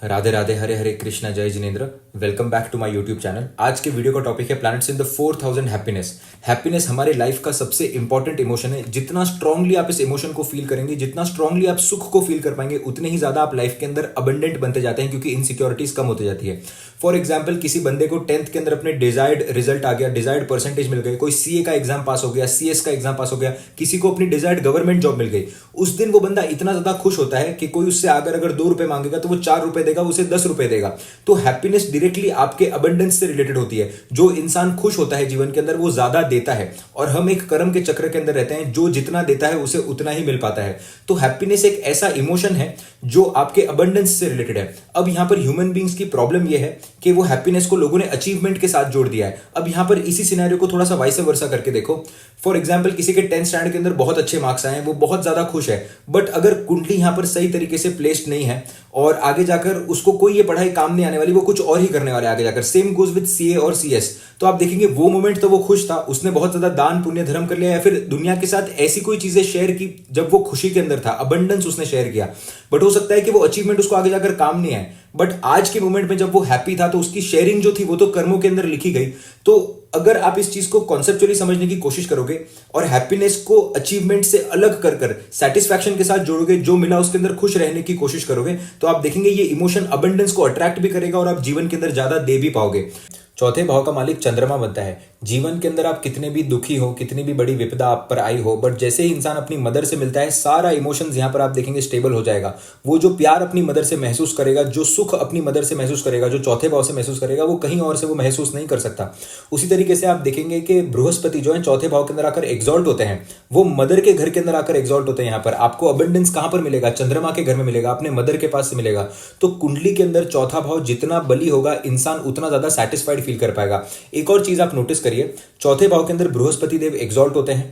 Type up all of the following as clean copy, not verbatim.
Radhe Radhe, Hare Hare Krishna, Jai Jinendra. Welcome back to my YouTube channel. आज के video का टॉपिक है planets in the 4000 happiness. Happiness हमारे लाइफ का सबसे इंपॉर्टेंट इमोशन है। जितना स्ट्रांगली आप इस इमोशन को फील करेंगे, जितना स्ट्रांगली आप सुख को फील कर पाएंगे, उतने ही ज्यादा आप लाइफ के अंदर अबंडेंट बनते जाते हैं, क्योंकि इनसिक्योरिटीज कम होती जाती है। फॉर एग्जाम्पल, किसी बंदे को 10th के अंदर अपने डिजायर्ड रिजल्ट आ गया, डिजायर्ड परसेंटेज मिल गए, कोई सीए का एग्जाम पास हो गया, सीएस का एग्जाम पास हो गया, किसी को अपनी डिजायर्ड गवर्नमेंट जॉब मिल गई। उस दिन वो बंदा इतना ज्यादा खुश होता है कि कोई उससे अगर 2 रुपए मांगेगा तो वो 4 रुपए देगा, उसे 10 रुपए देगा। तो हैप्पीनेस डायरेक्टली आपके अबंडेंस से रिलेटेड होती है। जो इंसान खुश होता है जीवन के अंदर, वो ज्यादा देता है। और हम एक कर्म के चक्र के अंदर रहते हैं, जो जितना देता है उसे उतना ही मिल पाता है। तो हैप्पीनेस एक ऐसा इमोशन है जो आपके अबंडेंस से रिलेटेड है। अब यहां पर ह्यूमन बींग्स की प्रॉब्लम यह है कि वो हैप्पीनेस को लोगों ने अचीवमेंट के साथ जोड़ दिया है। अब यहां पर इसी सिनेरियो को थोड़ा सा वाइस वर्सा करके देखो। फॉर एग्जाम्पल, किसी के 10th स्टैंडर्ड के अंदर बहुत अच्छे मार्क्स आए हैं, वो बहुत ज्यादा खुश है, बट अगर कुंडली यहां पर सही तरीके से प्लेस्ड नहीं है और आगे जाकर उसको कोई ये पढ़ाई काम नहीं आने वाली, वो कुछ और ही करने वाले आगे जाकर। सेम गोज विद सीए और सीएस। तो आप देखेंगे वो मोमेंट तो वो खुश था, उसने बहुत ज्यादा दान पुण्य धर्म कर लिया, या फिर दुनिया के साथ ऐसी कोई चीजें शेयर की जब वो खुशी के अंदर था, अबंडेंस उसने शेयर किया। बट हो सकता है कि वो अचीवमेंट उसको आगे जाकर काम नहीं आए, बट आज के मोमेंट में जब वो हैप्पी था तो उसकी शेयरिंग जो थी वो तो कर्मों के अंदर लिखी गई। तो अगर आप इस चीज को कॉन्सेप्चुअली समझने की कोशिश करोगे और हैप्पीनेस को अचीवमेंट से अलग कर कर सेटिस्फैक्शन के साथ जोड़ोगे, जो मिला उसके अंदर खुश रहने की कोशिश करोगे, तो आप देखेंगे ये इमोशन अबंडेंस को अट्रैक्ट भी करेगा और आप जीवन के अंदर ज्यादा दे भी पाओगे। चौथे भाव का मालिक चंद्रमा बनता है। जीवन के अंदर आप कितने भी दुखी हो, कितनी भी बड़ी विपदा आप पर आई हो, बट जैसे ही इंसान अपनी मदर से मिलता है, सारा इमोशंस यहां पर आप देखेंगे स्टेबल हो जाएगा। वो जो प्यार अपनी मदर से महसूस करेगा, जो सुख अपनी मदर से महसूस करेगा, जो चौथे भाव से महसूस करेगा, वो कहीं और से वो महसूस नहीं कर सकता। उसी तरीके से आप देखेंगे कि बृहस्पति जो है चौथे भाव के अंदर आकर एग्जॉल्ट होते हैं, वो मदर के घर के अंदर आकर एग्जॉल्ट होते हैं। यहां पर आपको अबंडेंस कहां पर मिलेगा? चंद्रमा के घर में मिलेगा, अपने मदर के पास से मिलेगा। तो कुंडली के अंदर चौथा भाव जितना बली होगा, इंसान उतना ज्यादा सेटिस्फाइड फील कर पाएगा। एक और चीज आप नोटिस करिए, चौथे भाव के अंदर बृहस्पति देव एग्जॉल्ट होते हैं,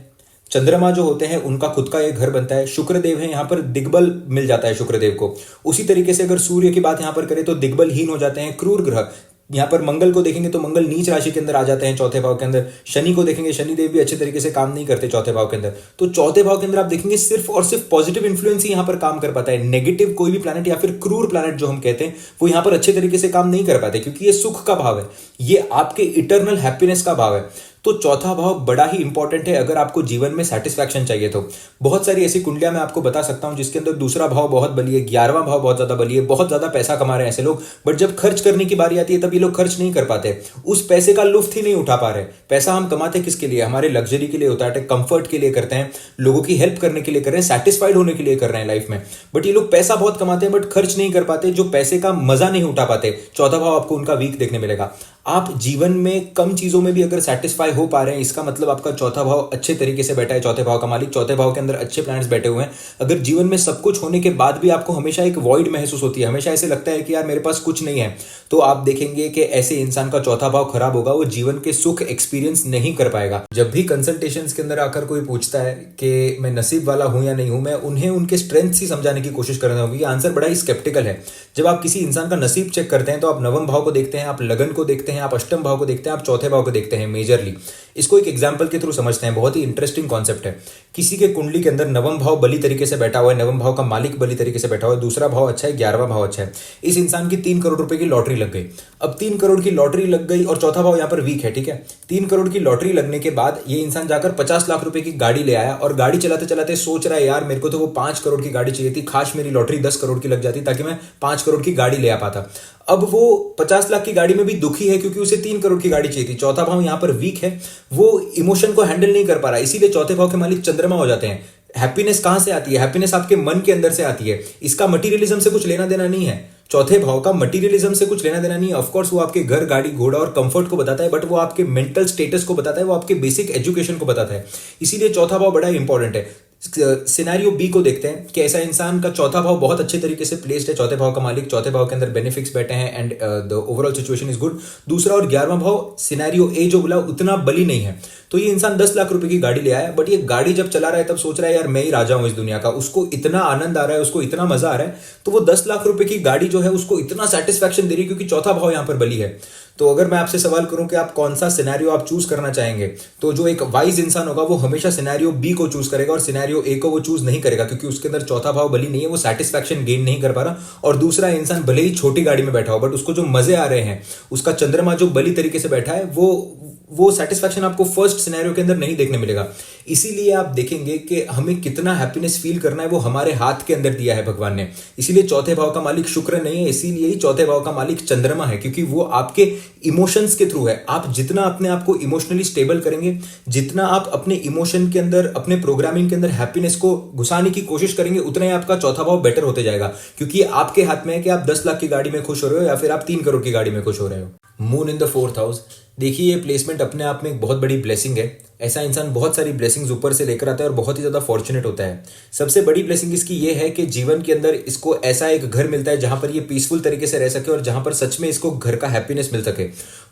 चंद्रमा जो होते हैं उनका खुद का एक घर बनता है, शुक्र देव है, यहां पर दिग्बल मिल जाता है शुक्र देव को। उसी तरीके से अगर सूर्य की बात यहां पर करें तो दिग्बलहीन हो जाते हैं क्रूर ग्रह। यहां पर मंगल को देखेंगे तो मंगल नीच राशि के अंदर आ जाते हैं चौथे भाव के अंदर। शनि को देखेंगे, शनि देव भी अच्छे तरीके से काम नहीं करते चौथे भाव के अंदर। तो चौथे भाव के अंदर आप देखेंगे सिर्फ और सिर्फ पॉजिटिव इंफ्लुएंस ही यहां पर काम कर पाता है। नेगेटिव कोई भी प्लैनेट या फिर क्रूर प्लैनेट जो हम कहते हैं, वो यहां पर अच्छे तरीके से काम नहीं कर पाते, क्योंकि ये सुख का भाव है, ये आपके इटर्नल हैप्पीनेस का भाव है। तो चौथा भाव बड़ा ही इंपॉर्टेंट है अगर आपको जीवन में सेटिस्फैक्शन चाहिए तो। बहुत सारी ऐसी कुंडलियां मैं आपको बता सकता हूं जिसके अंदर दूसरा भाव बहुत बली है, 11वां भाव बहुत ज्यादा बली है, बहुत ज्यादा पैसा कमा रहे हैं ऐसे लोग, बट जब खर्च करने की बारी आती है तब ये लोग खर्च नहीं कर पाते, उस पैसे का लुफ्त ही नहीं उठा पा रहे। पैसा हम कमाते किसके लिए? हमारे लग्जरी के लिए होता है, कंफर्ट के लिए करते हैं, लोगों की हेल्प करने के लिए कर रहे हैं, सेटिस्फाइड होने के लिए कर रहे हैं लाइफ में। बट ये लोग पैसा बहुत कमाते हैं बट खर्च नहीं कर पाते, जो पैसे का मजा नहीं उठा पाते। चौथा भाव आपको उनका वीक देखने मिलेगा। आप जीवन में कम चीजों में भी अगर सेटिस्फाई हो पा रहे हैं, इसका मतलब आपका चौथा भाव अच्छे तरीके से बैठा है। चौथे भाव का मालिक, चौथे भाव के अंदर अच्छे प्लैनेट्स बैठे हुए हैं। अगर जीवन में सब कुछ होने के बाद भी आपको हमेशा एक वॉइड महसूस होती है, हमेशा ऐसे लगता है कि यार मेरे पास कुछ नहीं है, तो आप देखेंगे कि ऐसे इंसान का चौथा भाव खराब होगा, वो जीवन के सुख एक्सपीरियंस नहीं कर पाएगा। जब भी कंसल्टेशंस के अंदर आकर कोई पूछता है कि मैं नसीब वाला हूं या नहीं हूं, मैं उन्हें उनके स्ट्रेंथ्स ही समझाने की कोशिश कर रहा हूं। ये आंसर बड़ा ही स्केप्टिकल है। जब आप किसी इंसान का नसीब चेक करते हैं तो आप नवम भाव को देखते हैं, आप लगन को देखते हैं, आप अष्टम भाव को देखते हैं, आप चौथे भाव को देखते हैं मेजरली। इसको एक एग्जांपल के थ्रू समझते हैं, बहुत ही इंटरेस्टिंग कॉन्सेप्ट है। किसी के कुंडली के अंदर नवम भाव बली तरीके से बैठा हुआ है, नवम भाव का मालिक बली तरीके से बैठा हुआ है, दूसरा भाव अच्छा है, 11वां भाव अच्छा है। इस इंसान की 3 करोड़ रुपए की लॉटरी लग गई। अब 3 करोड़ की लॉटरी लग गई और चौथा भाव यहां पर वीक है, ठीक है। 3 करोड़ की लॉटरी लगने के बाद ये इंसान जाकर 50 लाख रुपए की गाड़ी ले आया और गाड़ी चलाते चलाते सोच रहा है यार मेरे को तो वो 5 करोड़ की गाड़ी चाहिए थी, काश मेरी लॉटरी 10 करोड़ की लग जाती ताकि मैं 5 करोड़ की गाड़ी ले आ पाता। अब वो 50 लाख की गाड़ी में भी दुखी है क्योंकि उसे 3 करोड़ की गाड़ी चाहिए थी। चौथा भाव यहां पर वीक है, वो इमोशन को हैंडल नहीं कर पा रहा, इसीलिए चौथे भाव के मालिक चंद्रमा हो जाते हैं। हैप्पीनेस कहां से आती है? हैप्पीनेस आपके मन के अंदर से आती है, इसका मटीरियलिज्म से कुछ लेना देना नहीं है। चौथे भाव का मटीरियलिज्म से कुछ लेना देना नहीं है। ऑफकोर्स वो आपके घर, गाड़ी, घोड़ा और कंफर्ट को बताता है, बट वो आपके मेंटल स्टेटस को बताता है, वो आपके बेसिक एजुकेशन को बताता है। इसीलिए चौथा भाव बड़ा इंपॉर्टेंट है। सिनेरियो बी को देखते हैं कि ऐसा इंसान का चौथा भाव बहुत अच्छे तरीके से प्लेस्ड है, चौथे भाव का मालिक, चौथे भाव के अंदर बेनिफिट्स बैठे हैं and the overall situation is good. दूसरा और 11वां भाव सिनेरियो ए जो बोला उतना बली नहीं है। तो ये इंसान 10 लाख रुपए की गाड़ी ले आया, बट ये गाड़ी जब चला रहा है तब सोच रहा है यार मैं ही राजा हूं इस दुनिया का। उसको इतना आनंद आ रहा है, उसको इतना मजा आ रहा है, तो वो 10 लाख रुपए की गाड़ी जो है उसको इतना सेटिस्फैक्शन दे रही है क्योंकि चौथा भाव यहां पर बली है। तो अगर मैं आपसे सवाल करूं कि आप कौन सा सिनेरियो आप चूज करना चाहेंगे, तो जो एक वाइज इंसान होगा वो हमेशा सिनेरियो बी को चूज करेगा और सिनेरियो ए को वो चूज नहीं करेगा, क्योंकि उसके अंदर चौथा भाव बलि नहीं है, वो सेटिस्फैक्शन गेन नहीं कर पा रहा। और दूसरा इंसान भले ही छोटी गाड़ी में बैठा हो बट उसको जो मजे आ रहे हैं, उसका चंद्रमा जो बलि तरीके से बैठा है, वो सेटिस्फैक्शन आपको फर्स्ट सिनेरियो के अंदर नहीं देखने मिलेगा। इसीलिए आप देखेंगे कि हमें कितना हैप्पीनेस फील करना है वो हमारे हाथ के अंदर दिया है भगवान ने। इसीलिए चौथे भाव का मालिक शुक्र नहीं है, इसीलिए ही चौथे भाव का मालिक चंद्रमा है, क्योंकि वो आपके इमोशंस के थ्रू है। आप जितना अपने आप को इमोशनली स्टेबल करेंगे, जितना आप अपने इमोशन के अंदर, अपने प्रोग्रामिंग के अंदर हैप्पीनेस को घुसाने की कोशिश करेंगे, उतना ही आपका चौथा भाव बेटर होते जाएगा, क्योंकि आपके हाथ में है कि आप 10 लाख की गाड़ी में खुश हो रहे हो या फिर आप 3 करोड़ की गाड़ी में खुश हो रहे हो। Moon in the 4th house, देखिए ये प्लेसमेंट अपने आप में एक बहुत बड़ी ब्लेसिंग है। ऐसा इंसान बहुत सारी ब्लेसिंग्स ऊपर से लेकर आता है और बहुत ही ज्यादा फॉर्चुनेट होता है। सबसे बड़ी ब्लेसिंग इसकी ये है कि जीवन के अंदर इसको ऐसा एक घर मिलता है जहां पर ये पीसफुल तरीके से रह सके और जहां पर सच में इसको घर का हैप्पीनेस मिल सके।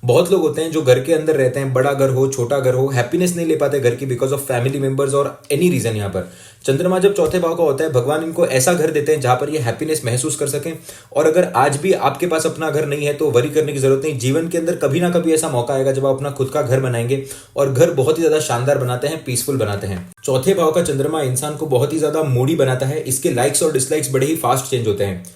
बहुत लोग होते हैं जो घर के अंदर रहते हैं, बड़ा घर हो छोटा घर हो, हैप्पीनेस नहीं ले पाते घर की बिकॉज ऑफ फैमिली मेंबर्स और एनी रीजन। यहाँ पर चंद्रमा जब चौथे भाव का होता है, भगवान इनको ऐसा घर देते हैं जहां पर ये हैप्पीनेस महसूस कर सकें। और अगर आज भी आपके पास अपना घर नहीं है तो वरी करने की जरूरत नहीं। जीवन के अंदर कभी ना कभी ऐसा मौका आएगा जब आप अपना खुद का घर बनाएंगे और घर बहुत ही ज्यादा शानदार बनाते हैं, पीसफुल बनाते हैं। चौथे भाव का चंद्रमा इंसान को बहुत ही ज्यादा मूडी बनाता है। इसके लाइक्स और डिसलाइक्स बड़े ही फास्ट चेंज होते हैं।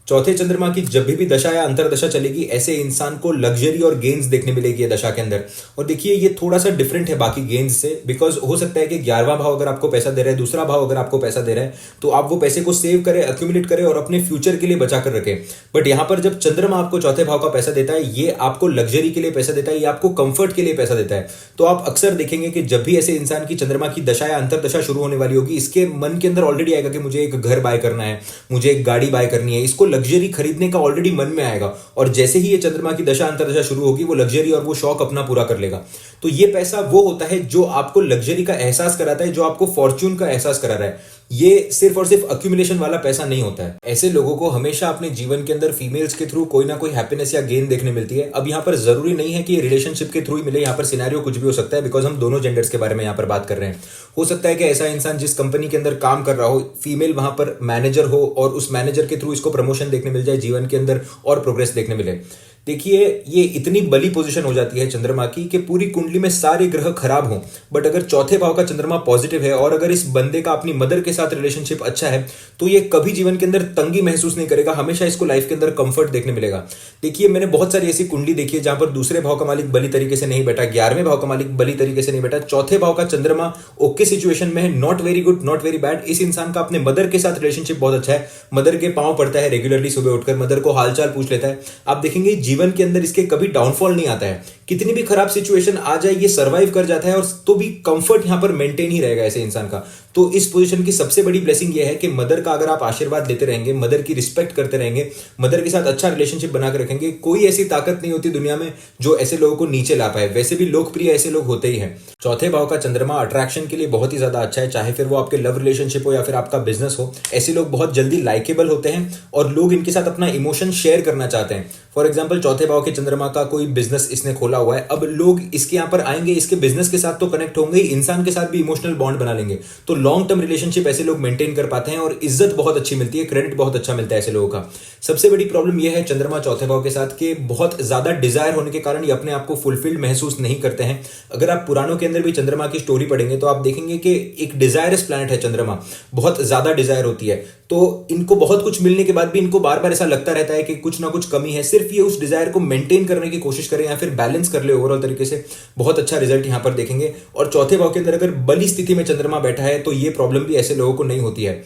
चौथे चंद्रमा की जब भी दशा या अंतरदशा चलेगी, ऐसे इंसान को लग्जरी और गेन्स देखने मिलेगी ये दशा के अंदर। और देखिए ये थोड़ा सा डिफरेंट है बाकी गेन्स से, बिकॉज हो सकता है कि 11वां भाव अगर आपको पैसा दे रहा है, दूसरा भाव अगर आपको पैसा दे रहा है, तो आप वो पैसे को सेव करें, अक्यूमुलेट करें और अपने फ्यूचर के लिए बचा कर रखें। बट यहां पर जब चंद्रमा आपको चौथे भाव का पैसा देता है, ये आपको लग्जरी के लिए पैसा देता है, ये आपको कंफर्ट के लिए पैसा देता है। तो आप अक्सर देखेंगे कि जब भी ऐसे इंसान की चंद्रमा की दशा या अंतरदशा शुरू होने वाली होगी, इसके मन के अंदर ऑलरेडी आएगा कि मुझे एक घर बाय करना है, मुझे एक गाड़ी बाय करनी है। इसको लग्जरी खरीदने का ऑलरेडी मन में आएगा और जैसे ही ये चंद्रमा की दशा अंतरदशा शुरू होगी, वो लग्जरी और वो शौक अपना पूरा कर लेगा। तो ये पैसा वो होता है जो आपको लग्जरी का एहसास कराता है, जो आपको फॉर्च्यून का एहसास करा रहा है। ये सिर्फ और सिर्फ अक्यूमुलेशन वाला पैसा नहीं होता है। ऐसे लोगों को हमेशा अपने जीवन के अंदर फीमेल्स के थ्रू कोई ना कोई हैप्पीनेस या गेन देखने मिलती है। अब यहाँ पर जरूरी नहीं है कि रिलेशनशिप के थ्रू ही मिले, यहाँ पर सिनेरियो कुछ भी हो सकता है, बिकॉज हम दोनों जेंडर्स के बारे में यहाँ पर बात कर रहे हैं। हो सकता है कि ऐसा इंसान जिस कंपनी के अंदर काम कर रहा हो, फीमेल वहां पर मैनेजर हो और उस मैनेजर के थ्रू इसको प्रमोशन देखने मिल जाए, जीवन के अंदर और प्रोग्रेस देखने मिले। देखिए ये इतनी बली पोजीशन हो जाती है चंद्रमा की कि पूरी कुंडली में सारे ग्रह खराब हों, बट अगर चौथे भाव का चंद्रमा पॉजिटिव है और अगर इस बंदे का अपनी मदर के साथ रिलेशनशिप अच्छा है, तो ये कभी जीवन के अंदर तंगी महसूस नहीं करेगा, हमेशा इसको लाइफ के अंदर कंफर्ट देखने मिलेगा। देखिए मैंने बहुत सारी ऐसी कुंडली देखी है जहां पर दूसरे भाव का मालिक बली तरीके से नहीं बैठा, 11वें भाव का मालिक बली तरीके से नहीं बैठा, चौथे भाव का चंद्रमा ओके सिचुएशन में है, not very good, not very bad. इस इंसान का अपने मदर के साथ रिलेशनशिप बहुत अच्छा है, मदर के पांव पड़ता है रेगुलरली, सुबह उठकर मदर को हालचाल पूछ लेता है। आप देखेंगे जीवन के अंदर इसके कभी डाउनफॉल नहीं आता है, कितनी भी खराब सिचुएशन आ जाए ये सर्वाइव कर जाता है और तो भी कंफर्ट यहां पर मेंटेन ही रहेगा ऐसे इंसान का। तो इस पोजीशन की सबसे बड़ी ब्लेसिंग ये है कि मदर का अगर आप आशीर्वाद लेते रहेंगे, मदर की रिस्पेक्ट करते रहेंगे, मदर के साथ अच्छा रिलेशनशिप बनाकर रखेंगे, कोई ऐसी ताकत नहीं होती दुनिया में जो ऐसे लोगों को नीचे ला पाए। वैसे भी लोकप्रिय ऐसे लोग होते ही हैं। चौथे भाव का चंद्रमा अट्रैक्शन के लिए बहुत ही ज्यादा अच्छा है, चाहे फिर वो आपके लव रिलेशनशिप हो या फिर आपका बिजनेस हो। ऐसे लोग बहुत जल्दी लाइकेबल होते हैं और लोग इनके साथ अपना इमोशन शेयर करना चाहते हैं। फॉर एग्जाम्पल चौथे भाव के चंद्रमा का कोई बिजनेस इसने खोला हुआ है, अब लोग इसके यहाँ पर आएंगे, इसके बिजनेस के साथ तो कनेक्ट होंगे, इंसान के साथ भी इमोशनल बॉन्ड बना लेंगे। तो लॉन्ग टर्म रिलेशनशिप ऐसे लोग मेंटेन कर पाते हैं और इज्जत बहुत अच्छी मिलती है, क्रेडिट बहुत अच्छा मिलता है ऐसे लोगों का। सबसे बड़ी प्रॉब्लम यह है चंद्रमा चौथे भाव के साथ कि बहुत ज्यादा डिजायर होने के कारण ये अपने आप को फुलफिल्ड महसूस नहीं करते हैं। अगर आप पुराणों के अंदर भी चंद्रमा की स्टोरी पढ़ेंगे तो आप देखेंगे कि एक डिजायरस प्लैनेट है चंद्रमा, बहुत ज्यादा डिजायर होती है। तो इनको बहुत कुछ मिलने के बाद भी इनको बार बार ऐसा लगता रहता है कि कुछ ना कुछ कमी है। सिर्फ ये उस डिजायर को मेंटेन करने की कोशिश करें या फिर बैलेंस कर ले ओवरऑल तरीके से, बहुत अच्छा रिजल्ट यहां पर देखेंगे। और चौथे भाव के अंदर अगर बली स्थिति में चंद्रमा बैठा है तो ये प्रॉब्लम भी ऐसे लोगों को नहीं होती है।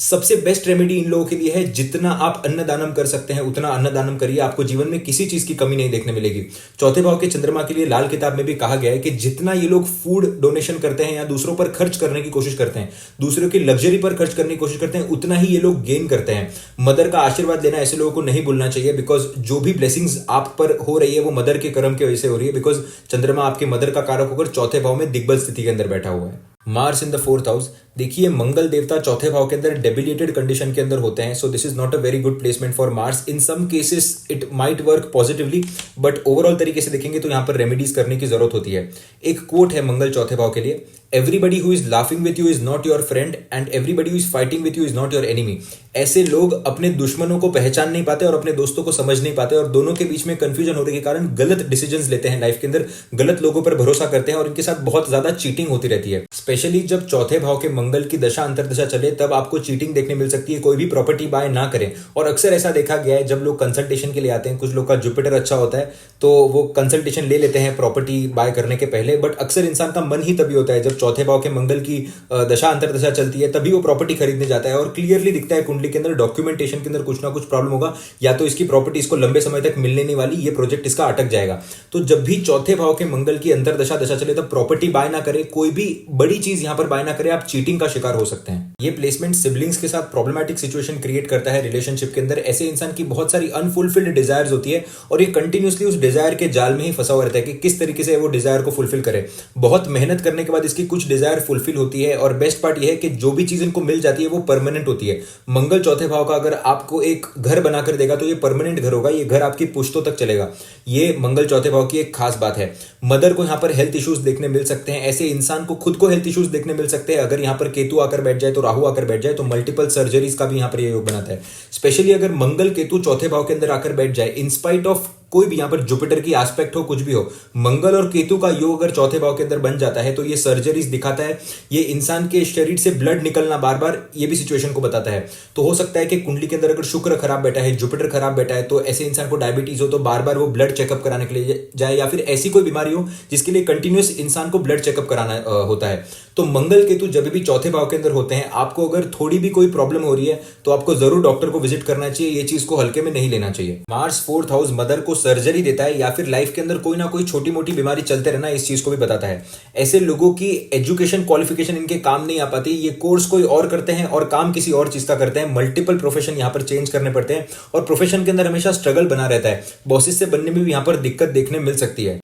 सबसे बेस्ट रेमेडी इन लोगों के लिए है, जितना आप अन्नदानम कर सकते हैं उतना अन्नदानम करिए, आपको जीवन में किसी चीज की कमी नहीं देखने मिलेगी। चौथे भाव के चंद्रमा के लिए लाल किताब में भी कहा गया है कि जितना ये लोग फूड डोनेशन करते हैं या दूसरों पर खर्च करने की कोशिश करते हैं, दूसरों की लग्जरी पर खर्च करने की कोशिश करते हैं, उतना ही ये लोग गेन करते हैं। मदर का आशीर्वाद लेना ऐसे लोगों को नहीं भूलना चाहिए, बिकॉज जो भी ब्लेसिंग्स आप पर हो रही है वो मदर के कर्म की वजह से हो रही है, बिकॉज चंद्रमा आपके मदर का कारक होकर चौथे भाव में दिग्बल स्थिति के अंदर बैठा हुआ है। Mars in the 4th house, देखिए मंगल देवता चौथे भाव के अंदर डेबिलिटेड कंडीशन के अंदर होते हैं, so this is not a very good placement for Mars. In some cases it might work positively, but overall तरीके से देखेंगे तो यहाँ पर रेमेडीज करने की जरूरत होती है। एक कोट है मंगल चौथे भाव के लिए, everybody who is laughing with you is not your friend and everybody who is fighting with you is not your enemy. ऐसे लोग अपने दुश्मनों को पहचान नहीं पाते और अपने दोस्तों को समझ नहीं पाते, और दोनों के बीच में कंफ्यूजन होने के कारण गलत डिसीजंस लेते हैं लाइफ के अंदर, गलत लोगों पर भरोसा करते हैं और इनके साथ बहुत ज्यादा चीटिंग होती रहती है। स्पेशली जब चौथे भाव के मंगल की दशा अंतरदशा चले तब आपको चीटिंग देखने मिल सकती है। कोई भी प्रॉपर्टी बाय ना करें, और अक्सर ऐसा देखा गया है जब लोग कंसल्टेशन के लिए आते हैं, कुछ लोग का जुपिटर अच्छा होता है तो वो कंसल्टेशन ले लेते हैं प्रॉपर्टी बाय करने के पहले, बट अक्सर इंसान का मन ही तभी होता है जब चौथे भाव के मंगल की दशा अंतरदशा चलती है, तभी वो प्रॉपर्टी खरीदने जाता है और क्लियरली दिखता है कुंडली के अंदर डॉक्यूमेंटेशन के अंदर कुछ ना कुछ प्रॉब्लम होगा, या तो इसकी प्रॉपर्टी इसको लंबे समय तक मिलने नहीं वाली, ये प्रोजेक्ट इसका अटक जाएगा। तो जब भी चौथे भाव के मंगल की अंतरदशा दशा चले तब प्रॉपर्टी बाय ना करें, कोई भी बड़ी चीज यहां पर बाय ना करें, आप चीटिंग का शिकार हो सकते हैं। ये प्लेसमेंट सिबलिंग्स के साथ प्रॉब्लमैटिक सिचुएशन क्रिएट करता है रिलेशनशिप के अंदर। ऐसे इंसान की बहुत सारी अनफुलफिल्ड डिजायर्स होती है और ये कंटिन्यूसली उस डिजायर के जाल में ही फंसा हुआ रहता है कि किस तरीके से वो डिजायर को फुलफिल करे। बहुत मेहनत करने के बाद इसकी कुछ डिजायर फुलफिल होती है, और बेस्ट पार्ट ये है कि जो भी चीज इनको मिल जाती है वो परमानेंट होती है। मंगल चौथे भाव का अगर आपको एक घर बनाकर देगा तो ये परमानेंट घर होगा, ये घर आपकी पुश्तों तक चलेगा। ये मंगल चौथे भाव की एक खास बात है। मदर को यहाँ पर हेल्थ इश्यूज देखने मिल सकते हैं, ऐसे इंसान को खुद को हेल्थ इश्यूज देखने मिल सकते हैं। अगर यहाँ पर केतु आकर बैठ जाए तो राहु आकर बैठ जाए तो मल्टीपल सर्जरीज का भी यहाँ पर ये योग बनाता है। स्पेशली अगर मंगल केतु चौथे भाव के अंदर आकर बैठ जाए, इंस्पाइट ऑफ कोई भी यहाँ पर जुपिटर की एस्पेक्ट हो, कुछ भी हो, मंगल और केतु का योग अगर चौथे भाव के अंदर बन जाता है तो ये सर्जरीज दिखाता है। ये इंसान के शरीर से ब्लड निकलना बार बार, ये भी सिचुएशन को बताता है। तो हो सकता है कि कुंडली के अंदर अगर शुक्र खराब बैठा है, जुपिटर खराब बैठा है, तो ऐसे इंसान को डायबिटीज हो तो बार बार वो ब्लड चेकअप कराने के लिए जाए, या फिर ऐसी कोई बीमारी हो जिसके लिए कंटिन्यूस इंसान को ब्लड चेकअप कराना होता है। तो मंगल केतु जब भी चौथे भाव के अंदर होते हैं, आपको अगर थोड़ी भी कोई प्रॉब्लम हो रही है तो आपको जरूर डॉक्टर को विजिट करना चाहिए, ये चीज को हल्के में नहीं लेना चाहिए। मार्स 4th हाउस मदर को सर्जरी देता है या फिर लाइफ के अंदर कोई ना कोई छोटी मोटी बीमारी चलते रहना, इस चीज को भी बताता है। ऐसे लोगों की एजुकेशन क्वालिफिकेशन इनके काम नहीं आ पाती, ये कोर्स कोई और करते हैं और काम किसी और चीज का करते हैं। मल्टीपल प्रोफेशन यहाँ पर चेंज करने पड़ते हैं और प्रोफेशन के अंदर हमेशा स्ट्रगल बना रहता है। बॉसेस से बनने में भी यहाँ पर दिक्कत देखने मिल सकती है।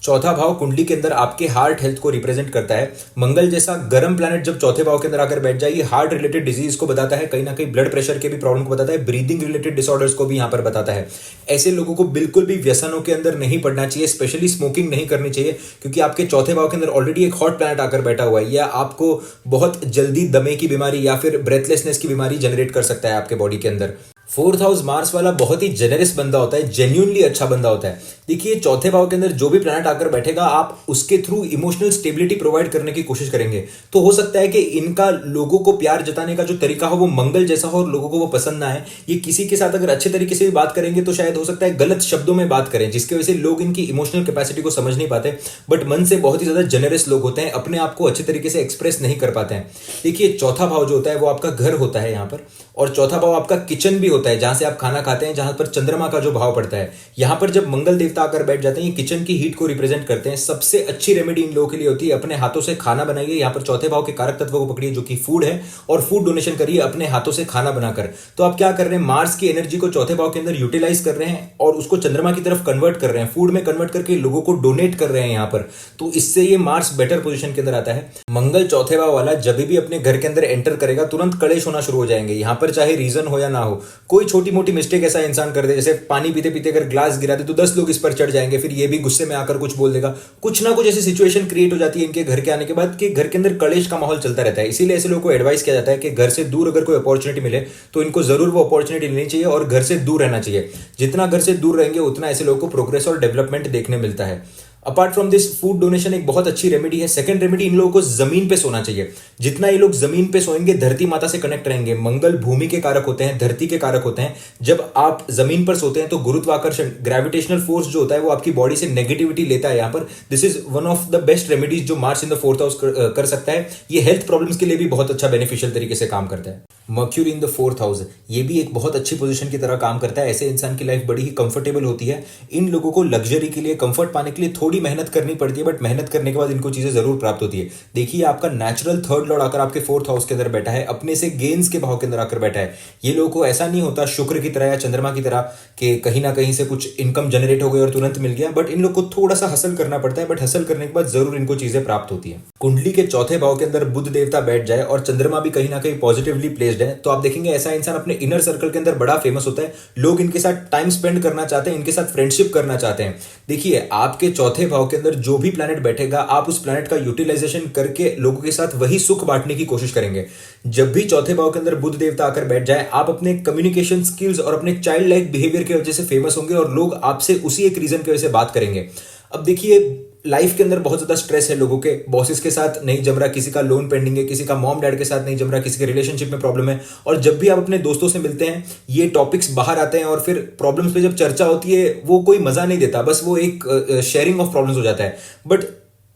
चौथा भाव कुंडली के अंदर आपके हार्ट हेल्थ को रिप्रेजेंट करता है। मंगल जैसा गर्म प्लैनेट जब चौथे भाव के अंदर आकर बैठ जाए, ये हार्ट रिलेटेड डिजीज को बताता है, कहीं ना कहीं ब्लड प्रेशर के भी प्रॉब्लम को बताता है, ब्रीदिंग रिलेटेड डिसऑर्डर्स को भी यहाँ पर बताता है। ऐसे लोगों को बिल्कुल भी व्यसनों के अंदर नहीं पड़ना चाहिए, स्पेशली स्मोकिंग नहीं करनी चाहिए, क्योंकि आपके चौथे भाव के अंदर ऑलरेडी एक हॉट प्लैनेट आकर बैठा हुआ है, या आपको बहुत जल्दी दमे की बीमारी या फिर ब्रेथलेसनेस की बीमारी जनरेट कर सकता है आपके बॉडी के अंदर। 4th हाउस मार्स वाला बहुत ही जेनरस बंदा होता है, जेन्युइनली अच्छा बंदा होता है। देखिए चौथे भाव के अंदर जो भी प्लैनेट आकर बैठेगा, आप उसके थ्रू इमोशनल स्टेबिलिटी प्रोवाइड करने की कोशिश करेंगे। तो हो सकता है कि इनका लोगों को प्यार जताने का जो तरीका हो वो मंगल जैसा हो और लोगों को वो पसंद ना आए। ये किसी के साथ अगर अच्छे तरीके से भी बात करेंगे तो शायद हो सकता है गलत शब्दों में बात करें, जिसकी वजह से लोग इनकी इमोशनल कैपेसिटी को समझ नहीं पाते। बट मन से बहुत ही ज्यादा जेनरस लोग होते हैं, अपने आप को अच्छे तरीके से एक्सप्रेस नहीं कर पाते हैं। देखिए चौथा भाव जो होता है वो आपका घर होता है यहाँ पर, और चौथा भाव आपका किचन भी होता है, जहां से आप खाना खाते हैं, जहां पर चंद्रमा का जो भाव पड़ता है। यहां पर जब मंगल देवता आकर बैठ जाते हैं, ये किचन की हीट को रिप्रेजेंट करते हैं। सबसे अच्छी रेमेडी इन लोगों के लिए होती है अपने हाथों से खाना बनाइए। यहाँ पर चौथे भाव के कारक तत्व को पकड़िए जो कि फूड है, और फूड डोनेशन करिए अपने हाथों से खाना बनाकर। तो आप क्या कर रहे हैं, मार्स की एनर्जी को चौथे भाव के अंदर यूटिलाइज कर रहे हैं और उसको चंद्रमा की तरफ कन्वर्ट कर रहे हैं, फूड में कन्वर्ट करके लोगों को डोनेट कर रहे हैं यहाँ पर। तो इससे ये मार्स बेटर पोजीशन के अंदर आता है। मंगल चौथे भाव वाला जब भी अपने घर के अंदर एंटर करेगा, तुरंत कलेश होना शुरू हो जाएंगे। यहाँ पर चाहे रीजन हो या ना हो, कोई छोटी मोटी मिस्टेक ऐसा इंसान कर दे, जैसे पानी पीते पीते अगर ग्लास गिरा दे तो 10 लोग इस पर चढ़ जाएंगे, फिर ये भी गुस्से में आकर कुछ बोल देगा। कुछ ना कुछ ऐसी सिचुएशन क्रिएट हो जाती है इनके घर के आने के बाद कि घर के अंदर कलेश का माहौल चलता रहता है। इसीलिए ऐसे लोगों को एडवाइस किया जाता है कि घर से दूर अगर कोई अपॉर्चुनिटी मिले तो इनको जरूर वो अपॉर्चुनिटी लेनी चाहिए और घर से दूर रहना चाहिए। जितना घर से दूर रहेंगे उतना ऐसे लोगों को प्रोग्रेस और डेवलपमेंट देखने मिलता है। Apart from this, food donation एक बहुत अच्छी रेमेडी है। सेकंड रेमेडी, इन लोगों को जमीन पे सोना चाहिए। जितना ये लोग जमीन पे सोएंगे, धरती माता से कनेक्ट रहेंगे। मंगल भूमि के कारक होते हैं, धरती के कारक होते हैं। जब आप जमीन पर सोते हैं तो गुरुत्वाकर्षण, ग्रेविटेशनल फोर्स जो होता है वो आपकी बॉडी से नेगेटिविटी लेता है। यहाँ पर this is one of the best remedies जो Mars in the 4th house कर सकता है। ये हेल्थ प्रॉब्लम्स के लिए भी बहुत अच्छा बेनिफिशियल तरीके से काम करता है। Mercury in the 4th house, ये भी एक बहुत अच्छी पोजीशन की तरह काम करता है। ऐसे इंसान की लाइफ बड़ी ही कंफर्टेबल होती है। इन लोगों को लग्जरी के लिए, कंफर्ट पाने के लिए थोड़ी मेहनत करनी पड़ती है, बट मेहनत करने के बाद इनको चीजें जरूर प्राप्त होती है। देखिए, आपका नेचुरल थर्ड लॉर्ड आकर आपके 4th हाउस के अंदर बैठा है, अपने से गेन्स के भाव के अंदर आकर बैठा है। ये लोगों को ऐसा नहीं होता शुक्र की तरह या चंद्रमा की तरह कि कहीं ना कहीं से कुछ इनकम जनरेट हो गई और तुरंत मिल गया, बट इन लोग को थोड़ा सा हसल करना पड़ता है, बट हसल करने के बाद जरूर इनको चीजें प्राप्त होती है। कुंडली के चौथे भाव के अंदर बुध देवता बैठ जाए और चंद्रमा भी कहीं ना कहीं पॉजिटिवली प्लेस्ड है, तो आप देखेंगे ऐसा इंसान अपने इनर सर्कल के अंदर बड़ा फेमस होता है। लोग इनके साथ टाइम स्पेंड करना चाहते हैं, इनके साथ फ्रेंडशिप करना चाहते हैं। देखिए, आपके चौथे भाव के अंदर जो भी प्लैनेट बैठेगा, आप उस प्लैनेट का यूटिलाइजेशन करके लोगों के साथ वही सुख बांटने की कोशिश करेंगे। जब भी चौथे भाव के अंदर बुध देवता आकर बैठ जाए, आप अपने कम्युनिकेशन स्किल्स और अपने चाइल्ड लाइक बिहेवियर की वजह से फेमस होंगे और लोग आपसे उसी एक रीजन की वजह से बात करेंगे। अब देखिए, लाइफ के अंदर बहुत ज्यादा स्ट्रेस है लोगों के, बॉसेस के साथ नहीं जम रहा, किसी का लोन पेंडिंग है, किसी का मॉम डैड के साथ नहीं जम रहा, किसी के रिलेशनशिप में प्रॉब्लम है। और जब भी आप अपने दोस्तों से मिलते हैं, ये टॉपिक्स बाहर आते हैं और फिर प्रॉब्लम्स पे जब चर्चा होती है, वो कोई मजा नहीं देता, बस वो एक शेयरिंग ऑफ प्रॉब्लम्स हो जाता है। बट